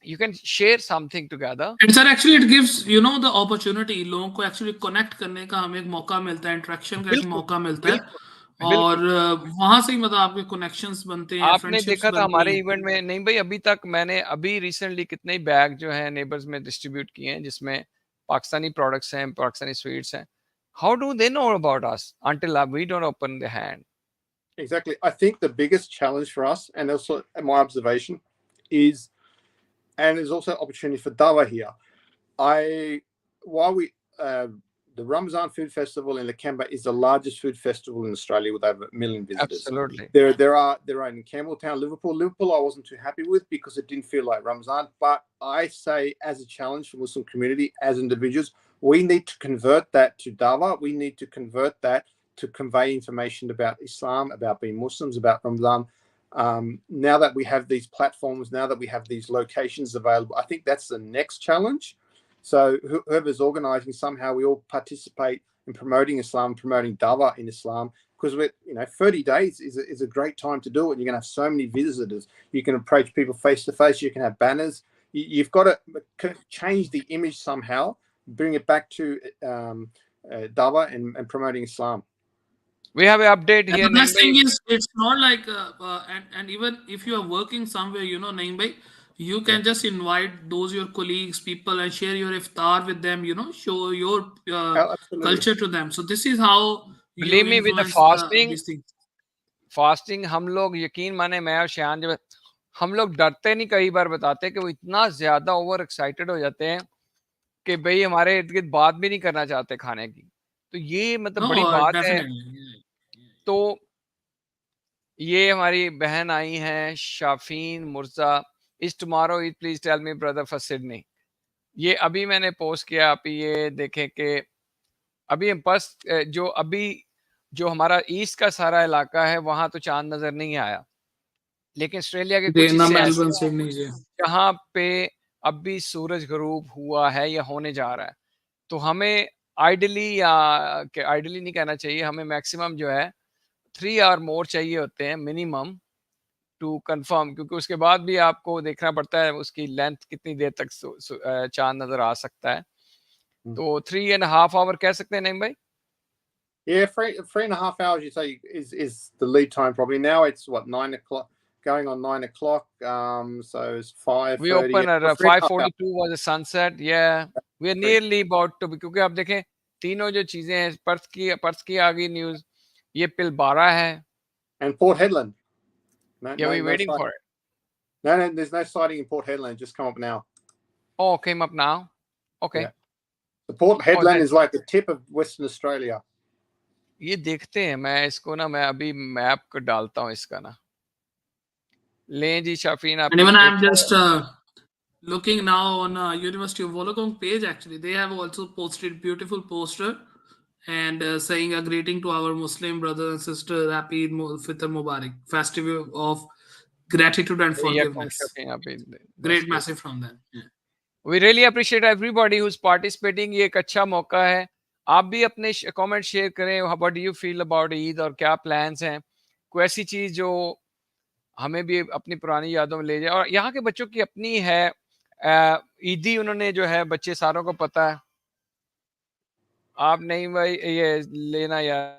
you can share something together. And sir actually it gives you know the opportunity, लोगों को actually connect करने का हमें एक मौका मिलता है, इंटरेक्शन का एक बिल्कुल, मौका मिलता है, बिल्कुल, और बिल्कुल। वहां से ही मतलब आपके कनेक्शंस बनते हैं, आपने फ्रेंडशिप्स देखा था बनती हमारे हैं। इवेंट में, नहीं भाई अभी तक मैंने अभी रिसेंटली कितने ही बैग जो हैं नेबर्स में डिस्ट्रीब्यूट किए हैं, जिसमें पाकिस्तानी प्रोडक्ट्स हैं, पाकिस्तानी स्वीट्स हैं। How do they know about us until we don't open the hand? Exactly. I think the biggest challenge for us, and also my observation, is, and there's also opportunity for dawa here. While the Ramazan Food Festival in Lakemba is the largest food festival in Australia with over 1 million visitors. Absolutely. There are in Campbelltown, Liverpool. I wasn't too happy with because it didn't feel like Ramazan. But I say, as a challenge for Muslim community, as individuals, we need to convert that to dawa. We need to convert that to convey information about Islam, about being Muslims, about Ramadan. Now that we have these platforms, now that we have these locations available, I think that's the next challenge. So whoever's organising, somehow we all participate in promoting Islam, promoting dawa in Islam, because 30 days is a great time to do it. You're going to have so many visitors. You can approach people face to face. You can have banners. You've got to change the image somehow, bring it back to dawa and promoting Islam. We have an update And here. the best thing is, it's not like, and even if you are working somewhere, you know, Naeem bhai, you can just invite those your colleagues, people, and share your iftar with them. You know, show your culture to them. So this is how you Believe me, with the influence fasting, these things. Fasting हम लोग, यकीन माने, मैं और शान जब हम लोग डरते नहीं, कई बार बताते कि वो इतना ज्यादा ओवर एक्साइटेड हो जाते हैं कि भाई हमारे इर्द गिर्द बात भी नहीं करना चाहते खाने की। तो ये मतलब बड़ी No, बात है। definitely. तो ये हमारी बहन आई हैं Shafeen Mirza, is tomorrow Eid please tell me brother for Sydney. ये अभी मैंने पोस्ट किया, आप ये देखें कि अभी हम बस जो अभी जो हमारा ईस्ट का सारा इलाका है वहां तो चांद नजर नहीं आया, लेकिन ऑस्ट्रेलिया के कुछ देना हिस्से मेलबर्न ऐसे हैं सिडनी जी। जहाँ पे अब भी सूरज गरूब हुआ है या होने जा रहा है। तो हमें आइडली या आइडली नहीं कहना चाहिए, हमें मैक्सिमम जो है 3 आवर मोर चाहिए होते हैं मिनिमम टू कंफर्म, क्योंकि उसके बाद भी आपको देखना पड़ता है उसकी लेंथ कितनी देर तक चांद नजर आ सकता है। तो 3.5 आवर कह सकते हैं नहीं भाई? Yeah, 3.5 hours. You say is the lead time probably. Now it's what, 9 o'clock, going on 9 o'clock. So it's 5:30. We open at 5:42 was the sunset. Yeah, we are nearly about to, क्योंकि आप देखें तीनों जो चीजें हैं, पर्थ की आ गई news, ये पिलबारा है, And Port Hedland. yeah, we waiting for it. No, there's no sighting in Port Hedland. Just come up now. Oh, came up now. Okay. Yeah. The Port Hedland is like the tip of Western Australia. ये देखते हैं, मैं इसको ना, मैं अभी map को डालता हूँ इसका ना। लें जी शाफीन, आप And even I'm just looking now on University of Wollongong page. Actually, they have also posted beautiful poster and saying a greeting to our Muslim brothers and sisters. Happy Fitr Mubarak, festival of gratitude and forgiveness. Great message from them. Yeah. We really appreciate everybody who's participating. ये एक अच्छा मौका है, आप भी अपने comment share करें, what do you feel about Eid और क्या प्लान्स हैं, कोई ऐसी चीज जो हमें भी अपनी पुरानी यादों में ले जाए। और यहाँ के बच्चों की अपनी है ईदी, उन्होंने जो है बच्चे सारों को पता है। आप नहीं भाई ये लेना यार।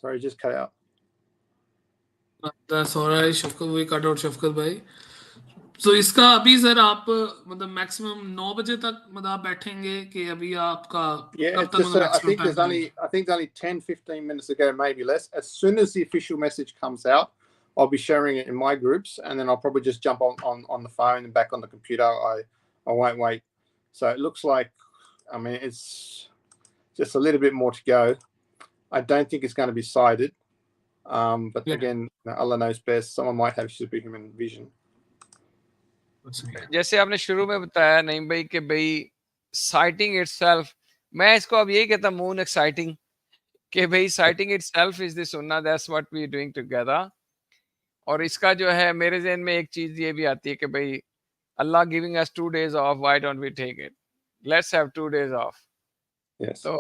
Sorry, just cut out. That's all right, Shafkat, we cut out Shafkat bhai. So इसका अभी सर आप मतलब मैक्सिमम 9 बजे तक मतलब आप बैठेंगे कि अभी आपका कब तक मतलब I think there's only 10-15 minutes ago, maybe less. As soon as the official message comes out, I'll be sharing it in my groups, and then I'll probably just jump on the phone and back on the computer. I won't wait. So it looks like, I mean, it's just a little bit more to go. I don't think it's going to be sighted. But again, Allah knows best. Someone might have superhuman vision. जैसे आपने शुरू में बताया नहीं भाई कि भाई sighting itself, मैं इसको अब यही कहता हूं मून एक्साइटिंग, कि भाई साइटिंग इटसेल्फ इज द सुन्ना, that's what we are doing together. और इसका जो है मेरे ज़हन में एक चीज ये भी आती है कि भाई अल्लाह giving us 2 days off, why don't we take it, let's have 2 days off. तो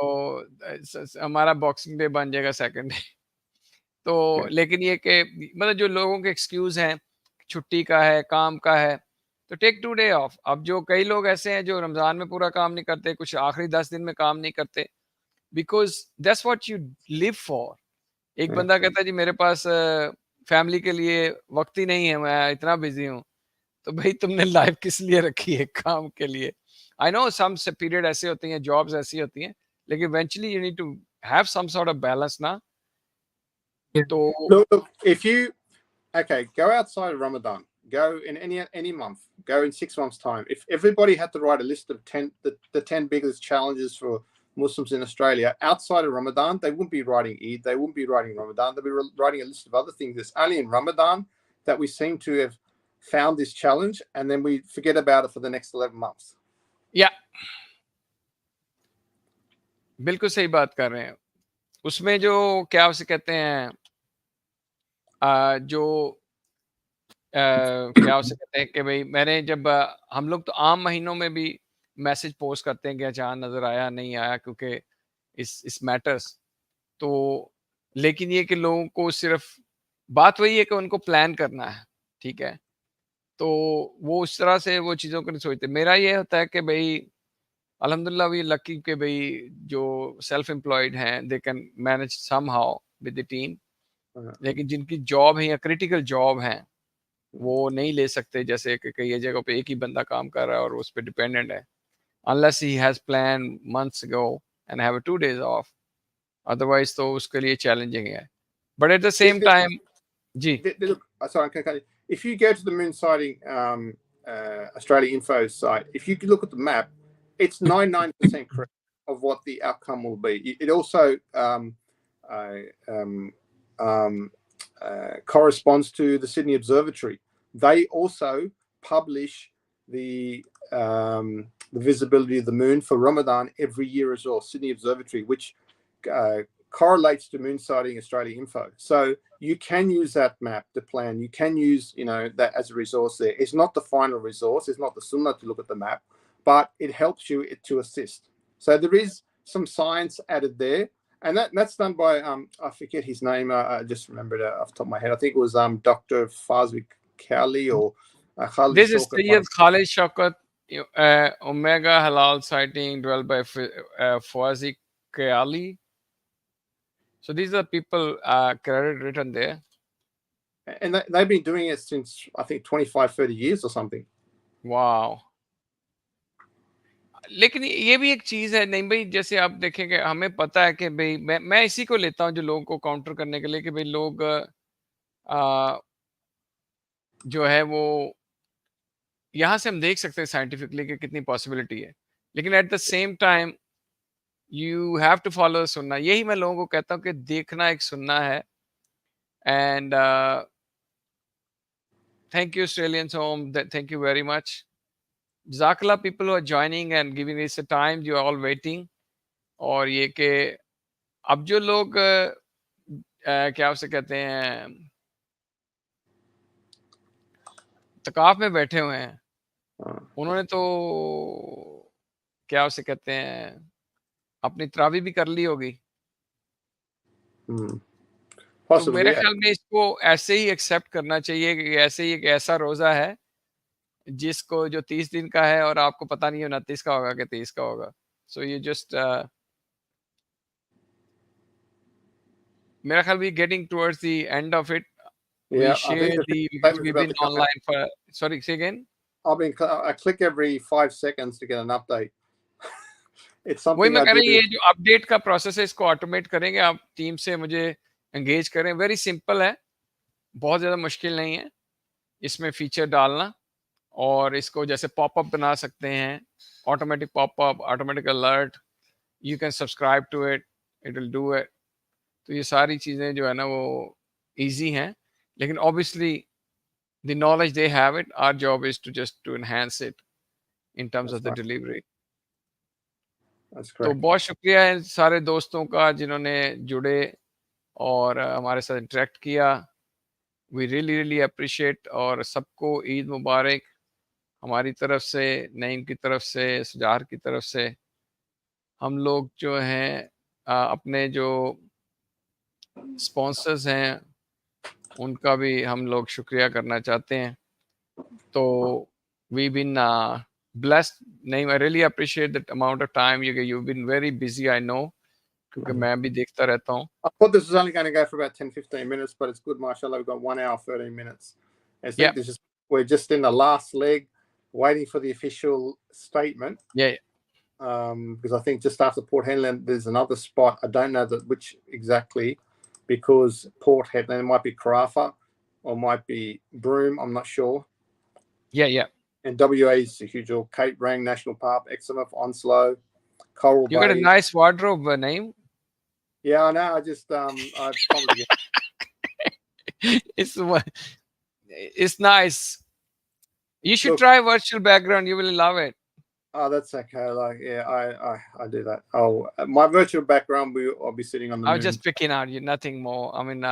हमारा बॉक्सिंग डे बन जाएगा सेकंड डे। तो लेकिन ये कि मतलब जो लोगों के एक्सक्यूज हैं, छुट्टी का है, काम का है, तो टेक 2 day ऑफ। अब जो कई लोग ऐसे हैं जो रमजान में पूरा काम नहीं करते, कुछ आखिरी 10 दिन में काम नहीं करते, because that's what you live for. एक बंदा कहता है जी मेरे पास फैमिली के लिए वक्त ही नहीं है, मैं इतना बिजी हूँ। तो भाई तुमने लाइफ किस लिए रखी है? काम के लिए। आई नो सम पीरियड ऐसे होती हैं, जॉब्स ऐसी होती हैं, लेकिन eventually you need to have some sort of balance ना। तो look, if you go outside of Ramadan, go in any month, go in 6 months' time. If everybody had to write a list of the 10 biggest challenges for Muslims in Australia outside of Ramadan, they wouldn't be writing Eid, they wouldn't be writing Ramadan, they'd be writing a list of other things. It's only in Ramadan that we seem to have found this challenge, and then we forget about it for the next 11 months. या बिल्कुल सही बात कर रहे हैं। उसमें जो क्या उसे कहते हैं, जो क्या उसे कहते हैं कि भाई मैंने जब हम लोग तो आम महीनों में भी मैसेज पोस्ट करते हैं कि चांद नजर आया नहीं आया, क्योंकि इस मैटर्स। तो लेकिन ये कि लोगों को सिर्फ बात वही है कि उनको प्लान करना है, ठीक है, तो वो उस तरह से वो चीज़ों को नहीं सोचते। मेरा ये होता है कि भाई अल्हम्दुलिल्लाह वी लकी कि भाई जो सेल्फ एम्प्लॉयड हैं they can manage somehow with the team, लेकिन जिनकी जॉब है या क्रिटिकल जॉब हैं वो नहीं ले सकते। जैसे कि कई जगह पे एक ही बंदा काम कर रहा है और उस पर डिपेंडेंट है, unless he has plan months ago and have 2 days off, otherwise तो उसके लिए चैलेंजिंग है। But at the same time जी, Sorry, if you go to the moon sighting Australia info site, if you look at the map, it's 99% correct of what the outcome will be. It also corresponds to the Sydney Observatory. They also publish the the visibility of the moon for Ramadan every year as well, Sydney Observatory, which correlates to Moon Sighting Australia info. So you can use that map to plan. You can use, that as a resource there. It's not the final resource. It's not the sunnah to look at the map, but it helps you to assist. So there is some science added there. And that's done by, I forget his name. I just remembered it off the top of my head. I think it was Dr. Fazwi Khali or Khalid This is Shaukat. Sayyid Khalid Shaukat, Omega Halal sighting developed by Fawzi Khali. So these are people credit written there. And they've been doing it since, I think, 25, 30 years or something. Wow. लेकिन ये भी एक चीज है नहीं भाई, जैसे आप देखेंगे हमें पता है कि भाई मैं इसी को लेता हूँ जो लोगों को काउंटर करने के लिए कि भाई लोग जो है वो यहाँ से हम देख सकते हैं साइंटिफिकली कि कितनी पॉसिबिलिटी है, लेकिन at the same time you have to follow सुनना. यही मैं लोगों को कहता हूँ कि देखना एक सुनना है. And thank you Australians home, thank you very much. Jazakallah people who are joining and giving us a time, you are all waiting. और ये कि अब जो लोग क्या उसे कहते हैं तकाफ में बैठे हुए हैं, उन्होंने तो क्या उसे कहते हैं अपनी तरावी भी कर ली होगी. तो मेरे ख्याल में इसको ऐसे ही एक्सेप्ट करना चाहिए कि ऐसे ही एक ऐसा रोजा है जिसको जो 30 दिन का है और आपको पता नहीं है 29 का होगा कि 30 का होगा. सो ये जस्ट मेरा ख्याल we getting towards the end of it. We share because we've been online for. Sorry, say again. I click every 5 seconds to get an update. It's something. वही मैं कह रहा हूँ, ये जो अपडेट का प्रोसेस है इसको ऑटोमेट करेंगे आप. टीम से मुझे एंगेज करें. वेरी सिंपल है, बहुत ज़्यादा मुश्किल नहीं है इसमें फीचर डालना. और इसको जैसे पॉपअप बना सकते हैं, automatic popup, automatic alert. You can subscribe to it, it will do it. तो ये सारी चीज़ें जो है ना वो ईजी हैं, लेकिन obviously the knowledge they have it. Our job is to just to enhance it in terms of the delivery. तो बहुत शुक्रिया है सारे दोस्तों का जिन्होंने जुड़े और हमारे साथ इंटरेक्ट किया. We really really appreciate. और सबको ईद मुबारक हमारी तरफ से, नईम की तरफ से, सुजार की तरफ से. हम लोग जो हैं अपने जो स्पॉन्सर्स हैं उनका भी हम लोग शुक्रिया करना चाहते हैं. तो we been blessed. Naeem, I really appreciate that amount of time you've been very busy, I know, क्योंकि मैं भी देखता रहता हूँ. I thought this was only going to go for about 10-15 minutes, but it's good, mashallah. We've got 1 hour 13 minutes. I think we're just in the last leg, waiting for the official statement. Yeah. Because I think just after Port Hedland, there's another spot. I don't know which exactly, because Port Hedland might be Carafa or might be Broome. I'm not sure. Yeah. And WA is a huge, Cape Rang National Park, Exmouth, Onslow, Coral Bay. You got a nice wardrobe, Naeem. Yeah, I know. I just I probably it's nice. You should try virtual background. You will love it. Oh, that's okay. Like, yeah, I do that. Oh, my virtual background, I'll be sitting on the moon. I was just picking out you, nothing more. I mean,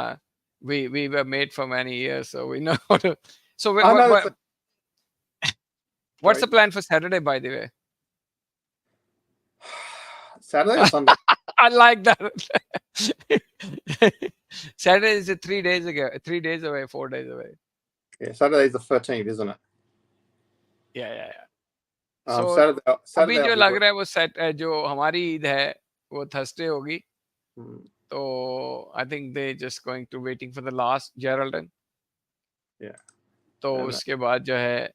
we were made for many years, so we know how to. So what's the plan for Saturday, by the way? Saturday or Sunday? I like that. Saturday is 3 days ago. 3 days away, 4 days away. Yeah, Saturday is the 13th, isn't it? Yeah. So अभी जो लग रहा है वो जो हमारी ईद है वो थर्सडे होगी. तो I think they just going to waiting for the last Geraldine. Yeah. तो उसके बाद जो है,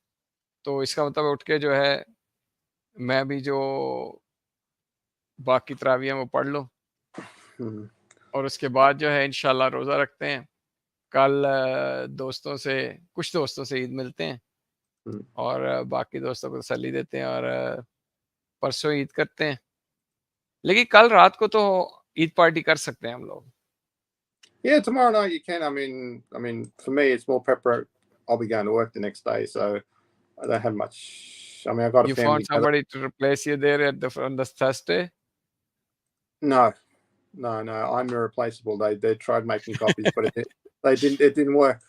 तो इसका मतलब उठ के जो है मैं भी जो बाकी तरावियां वो पढ़ लो और उसके बाद जो है इंशाल्लाह रोज़ा रखते हैं. कल कुछ दोस्तों से ईद मिलते हैं और बाकी दोस्तों को तसल्ली देते हैं और परसों ईद करते हैं. लेकिन कल रात को तो ईद पार्टी कर सकते हैं हम लोग. Yeah, tomorrow night you can. I mean, for me it's more preparatory. I'll be going to work the next day, so I don't have much I mean, I got a You family. found somebody to replace you there on the Thursday? No, I'm irreplaceable. They tried making copies, but it didn't work.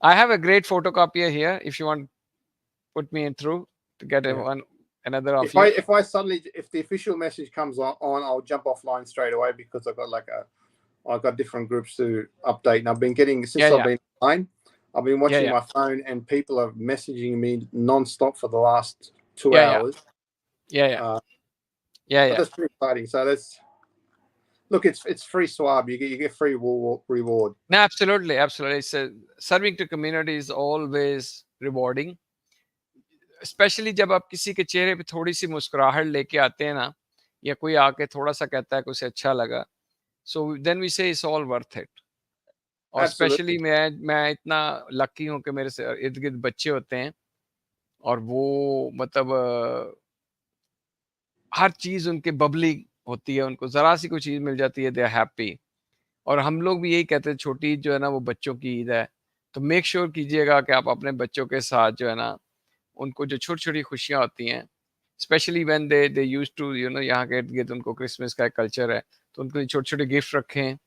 I have a great photocopier here. If you want, put me in through to get another of you. If the official message comes on, I'll jump offline straight away, because I've got different groups to update, and I've been getting since I've been online. I've been watching my phone, and people are messaging me non-stop for the last 2 hours. Yeah. But that's pretty exciting. So look, it's free swab. You get free reward. No, absolutely. It's serving to community is always rewarding, especially जब आप किसी के चेहरे पे थोड़ी सी मुस्कुराहट लेके आते हैं ना, या कोई आके थोड़ा सा कहता है कि उसे अच्छा लगा, so then we say it's all worth it. और स्पेशली मैं इतना लकी हूँ कि मेरे से इर्द गिर्द बच्चे होते हैं, और वो मतलब हर चीज़ उनके बबली होती है, उनको ज़रा सी कोई चीज़ मिल जाती है, दे आर हैप्पी। और हम लोग भी यही कहते हैं, छोटी ईद जो है ना वो बच्चों की ईद है, तो मेक श्योर कीजिएगा कि आप अपने बच्चों के साथ जो है ना, उनको जो छोटी-छोटी खुशियाँ होती हैं, specially when they used to यहाँ के इर्द-गिर्द उनको क्रिसमस का एक कल्चर है, तो उनको छोटे-छोटे गिफ्ट रखें,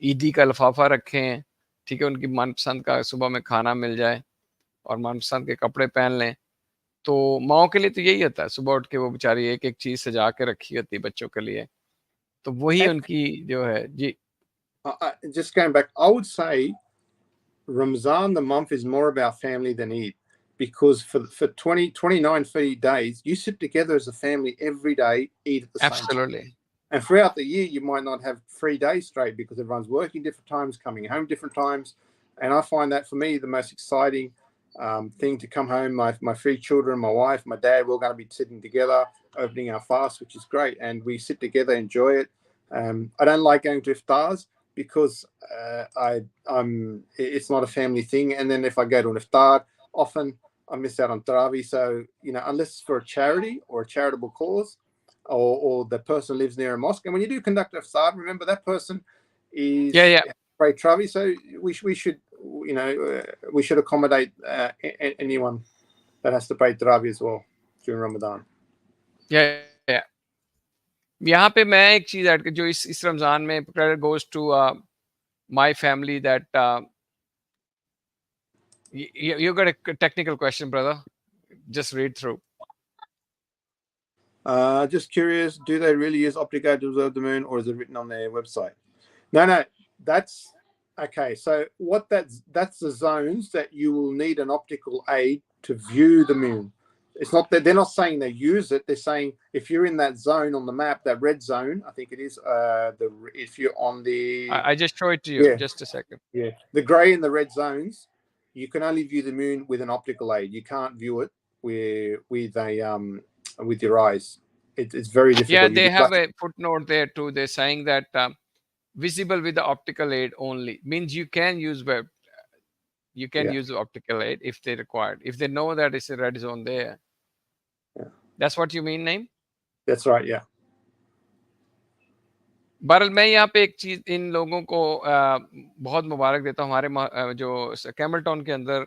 ईदी का लिफाफा रखें, ठीक है? उनकी मनपसंद का सुबह में खाना मिल जाए और मनपसंद के कपड़े पहन लें। तो माँओं के लिए तो यही होता है, सुबह उठ के वो बेचारी एक-एक चीज़ सजा के रखी होती है बच्चों के लिए, तो वही उनकी जो है। जी। Just going back, I would say Ramzan, the month, is more about family than Eid, because for 29 30 days, you sit together as a family every day, eat at the same time. Absolutely. And throughout the year, you might not have 3 days straight, because everyone's working different times, coming home different times. And I find that, for me, the most exciting thing to come home. My 3 children, my wife, my dad, we're going to be sitting together, opening our fast, which is great. And we sit together, enjoy it. I don't like going to iftars, because it's not a family thing. And then if I go to an iftar, often I miss out on tarawih. So, unless it's for a charity or a charitable cause, or the person lives near a mosque. And when you do conduct iftar, remember that person is great tarawih. So we should accommodate anyone that has to pray tarawih as well during Ramadan. Yeah. यहाँ पे मैं एक चीज add कर, जो इस रमजान में credit goes to my family, that you got a technical question, brother. Just read through. Just curious, do they really use optic aid to observe the moon, or is it written on their website? No, that's okay. So that's the zones that you will need an optical aid to view the moon. It's not that they're not saying they use it. They're saying if you're in that zone on the map, that red zone, I think it is. If you're on the, I just show it to you. Just a second. Yeah, the grey and the red zones, you can only view the moon with an optical aid. You can't view it with your eyes. It's very difficult. Yeah, they have a footnote there too. They're saying that visible with the optical aid only means you can use use optical aid if they required. If they know that it's a red zone there. Yeah. That's what you mean, Naeem? That's right, yeah. बहरहाल मैं यहाँ पे एक चीज इन लोगों को बहुत मुबारक देता हूँ। हमारे जो कैमल टाउन के अंदर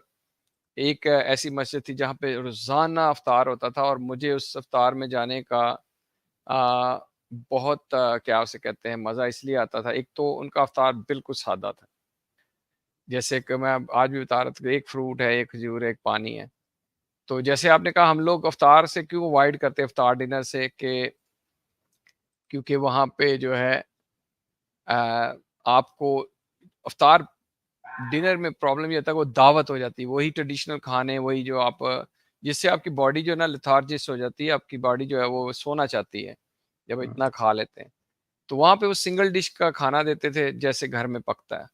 एक ऐसी मस्जिद थी जहाँ पे रोजाना अफ्तार होता था, और मुझे उस अफ्तार में जाने का बहुत क्या उसे कहते हैं मज़ा इसलिए आता था। एक तो उनका अफ्तार बिल्कुल सादा था, जैसे कि मैं आज भी बता रहा था, एक फ्रूट है, एक खजूर है, एक पानी है। तो जैसे आपने कहा हम लोग अफ्तार से क्यों अवॉइड करते हैं, अफ्तार डिनर से, कि क्योंकि वहाँ पे जो है आपको अफ्तार डिनर में प्रॉब्लम ये होता है, वो दावत हो जाती है, वही ट्रेडिशनल खाने, वही जो आप, जिससे आपकी बॉडी जो है ना लेथार्जिस्ट हो जाती है, आपकी बॉडी जो है वो सोना चाहती है जब इतना खा लेते हैं। तो वहाँ पे वो सिंगल डिश का खाना देते थे जैसे घर में पकता है,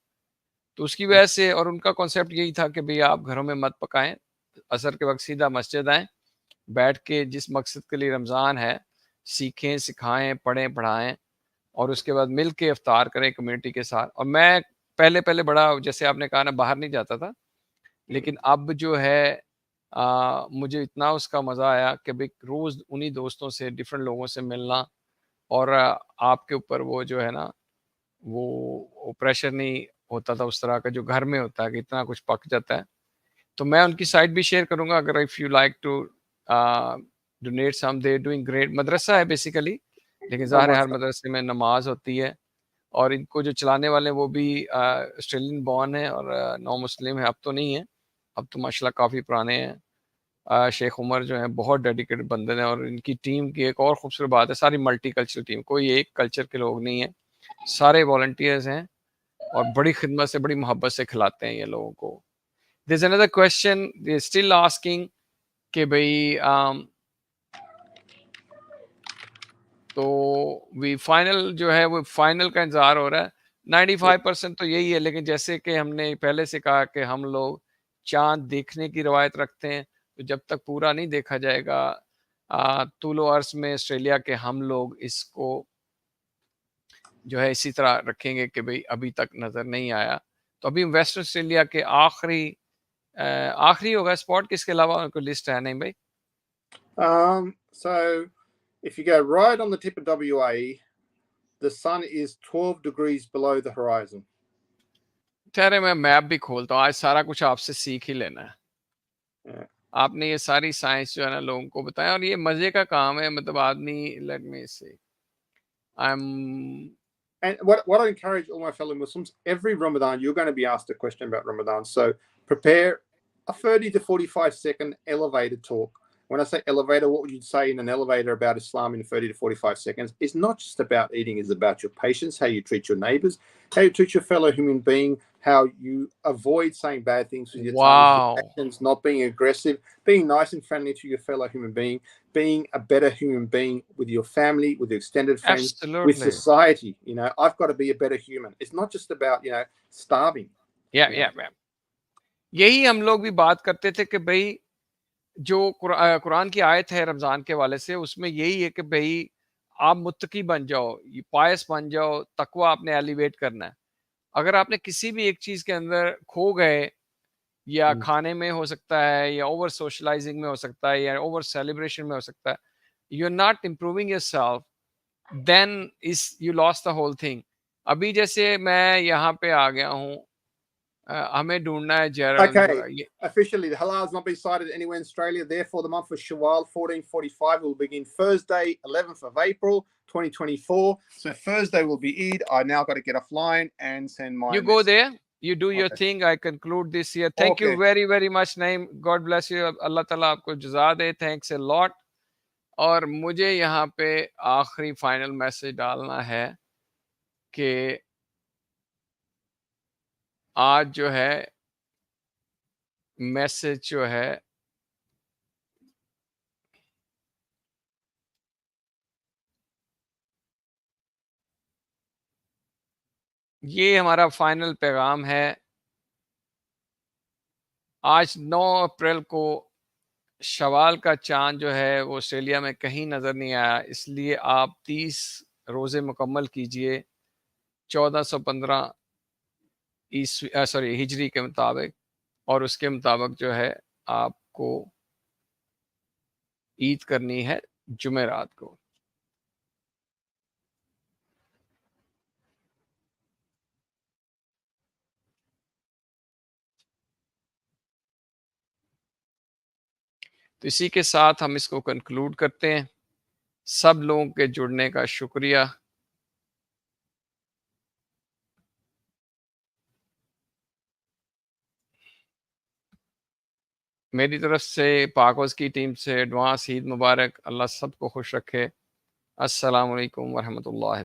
तो उसकी वजह से, और उनका कॉन्सेप्ट यही था कि भैया आप घरों में मत पकाएं, असर के वक्त सीधा मस्जिद आएँ, बैठ के जिस मकसद के लिए रमज़ान है सीखें, सिखाएं, पढ़ें, पढ़ाएं, और उसके बाद मिल के इफ्तार करें कम्युनिटी के साथ। और मैं पहले बड़ा, जैसे आपने कहा ना, बाहर नहीं जाता था, लेकिन अब जो है मुझे इतना उसका मज़ा आया कि भाई रोज़ उन्हीं दोस्तों से, डिफरेंट लोगों से मिलना, और आपके ऊपर वो जो है ना वो प्रेशर नहीं होता था उस तरह का जो घर में होता है कि इतना कुछ पक जाता है। तो मैं उनकी साइट भी शेयर करूँगा, अगर if you like to donate some, they doing great. मदरसा है बेसिकली, लेकिन ज़ाहिर है हर मदरसे में नमाज होती है। और इनको जो चलाने वाले हैं वो भी ऑस्ट्रेलियन बॉर्न है और नौ मुस्लिम है। अब तो नहीं है, अब तो माशाल्लाह काफ़ी पुराने हैं। शेख उमर जो है बहुत डेडिकेटेड बंदे हैं। और इनकी टीम की एक और खूबसूरत बात है, सारी मल्टी कल्चरल टीम, कोई एक कल्चर के लोग नहीं है, सारे वॉलंटियर्स हैं और बड़ी खिदमत से, बड़ी मोहब्बत से खिलाते हैं ये लोगों को। There is another question, they still asking कि भाई तो वी फाइनल जो है वो फाइनल का इंतजार हो रहा है। 95% तो यही है, लेकिन जैसे कि हमने पहले से कहा कि हम लोग चांद देखने की रवायत रखते हैं, तो जब तक पूरा नहीं देखा जाएगा तूलो अर्स में ऑस्ट्रेलिया के, हम लोग इसको जो है इसी तरह रखेंगे कि भाई अभी तक नज़र नहीं आया। तो अभी वेस्टर्न ऑस्ट्रेलिया के आखिरी होगा स्पॉट, किसके अलावा कोई लिस्ट है नहीं भाई? So if you go right on the tip of WA, the sun is 12 degrees below the horizon. ठहरे मैं मैप भी खोलता हूँ, आज सारा कुछ आपसे सीख ही लेना है। Yeah. आपने ये सारी साइंस जो है ना लोगों को बताया, और ये मजे का काम है, मतलब आदमी, लेट मी से And what I encourage all my fellow Muslims, every Ramadan you're going to be asked a question about Ramadan, so prepare a 30 to 45-second elevator talk. When I say elevator, what would you say in an elevator about Islam in 30 to 45 seconds? It's not just about eating, it's about your patience, how you treat your neighbors, how you treat your fellow human being, how you avoid saying bad things with your tongue, your actions, not being aggressive, being nice and friendly to your fellow human being, being a better human being with your family, with your extended friends, with society. You know, I've got to be a better human. It's not just about, you know, starving. Yeah. यही हम लोग भी बात करते थे कि भाई जो कुरान की आयत है रमज़ान के वाले से, उसमें यही है कि भाई आप मुत्तकी बन जाओ, पायस बन जाओ, तकवा आपने एलिवेट करना है। अगर आपने किसी भी एक चीज़ के अंदर खो गए, या खाने में हो सकता है, या ओवर सोशलाइजिंग में हो सकता है, या ओवर सेलिब्रेशन में हो सकता है, you are not improving yourself, then is you lost the whole thing. अभी जैसे मैं यहाँ पे आ गया हूँ, हमें ढूंढना है Okay, officially the halal has not been sighted anywhere in Australia. Therefore, the month of Shawwal 1445 will begin Thursday, 11th of April 2024. So Thursday will be Eid. I now got to get offline and send my You go there, you do your thing. I conclude this here. Thank you very very much Naeem. God bless you. अल्लाह ताला आपको जज़ा दे. Thanks a lot. और मुझे यहाँ पे आखिरी final message डालना है कि आज जो है मैसेज जो है ये हमारा फाइनल पैगाम है। आज 9 अप्रैल को शवाल का चांद जो है वो ऑस्ट्रेलिया में कहीं नज़र नहीं आया, इसलिए आप 30 रोज़े मुकम्मल कीजिए 1415 हिजरी के मुताबिक, और उसके मुताबिक जो है आपको ईद करनी है जुमेरात को। तो इसी के साथ हम इसको कंक्लूड करते हैं। सब लोगों के जुड़ने का शुक्रिया। मेरी तरफ से पाकोस की टीम से एडवांस ईद मुबारक। अल्लाह सबको खुश रखे। अस्सलाम वालेकुम वरहमतुल्लाह।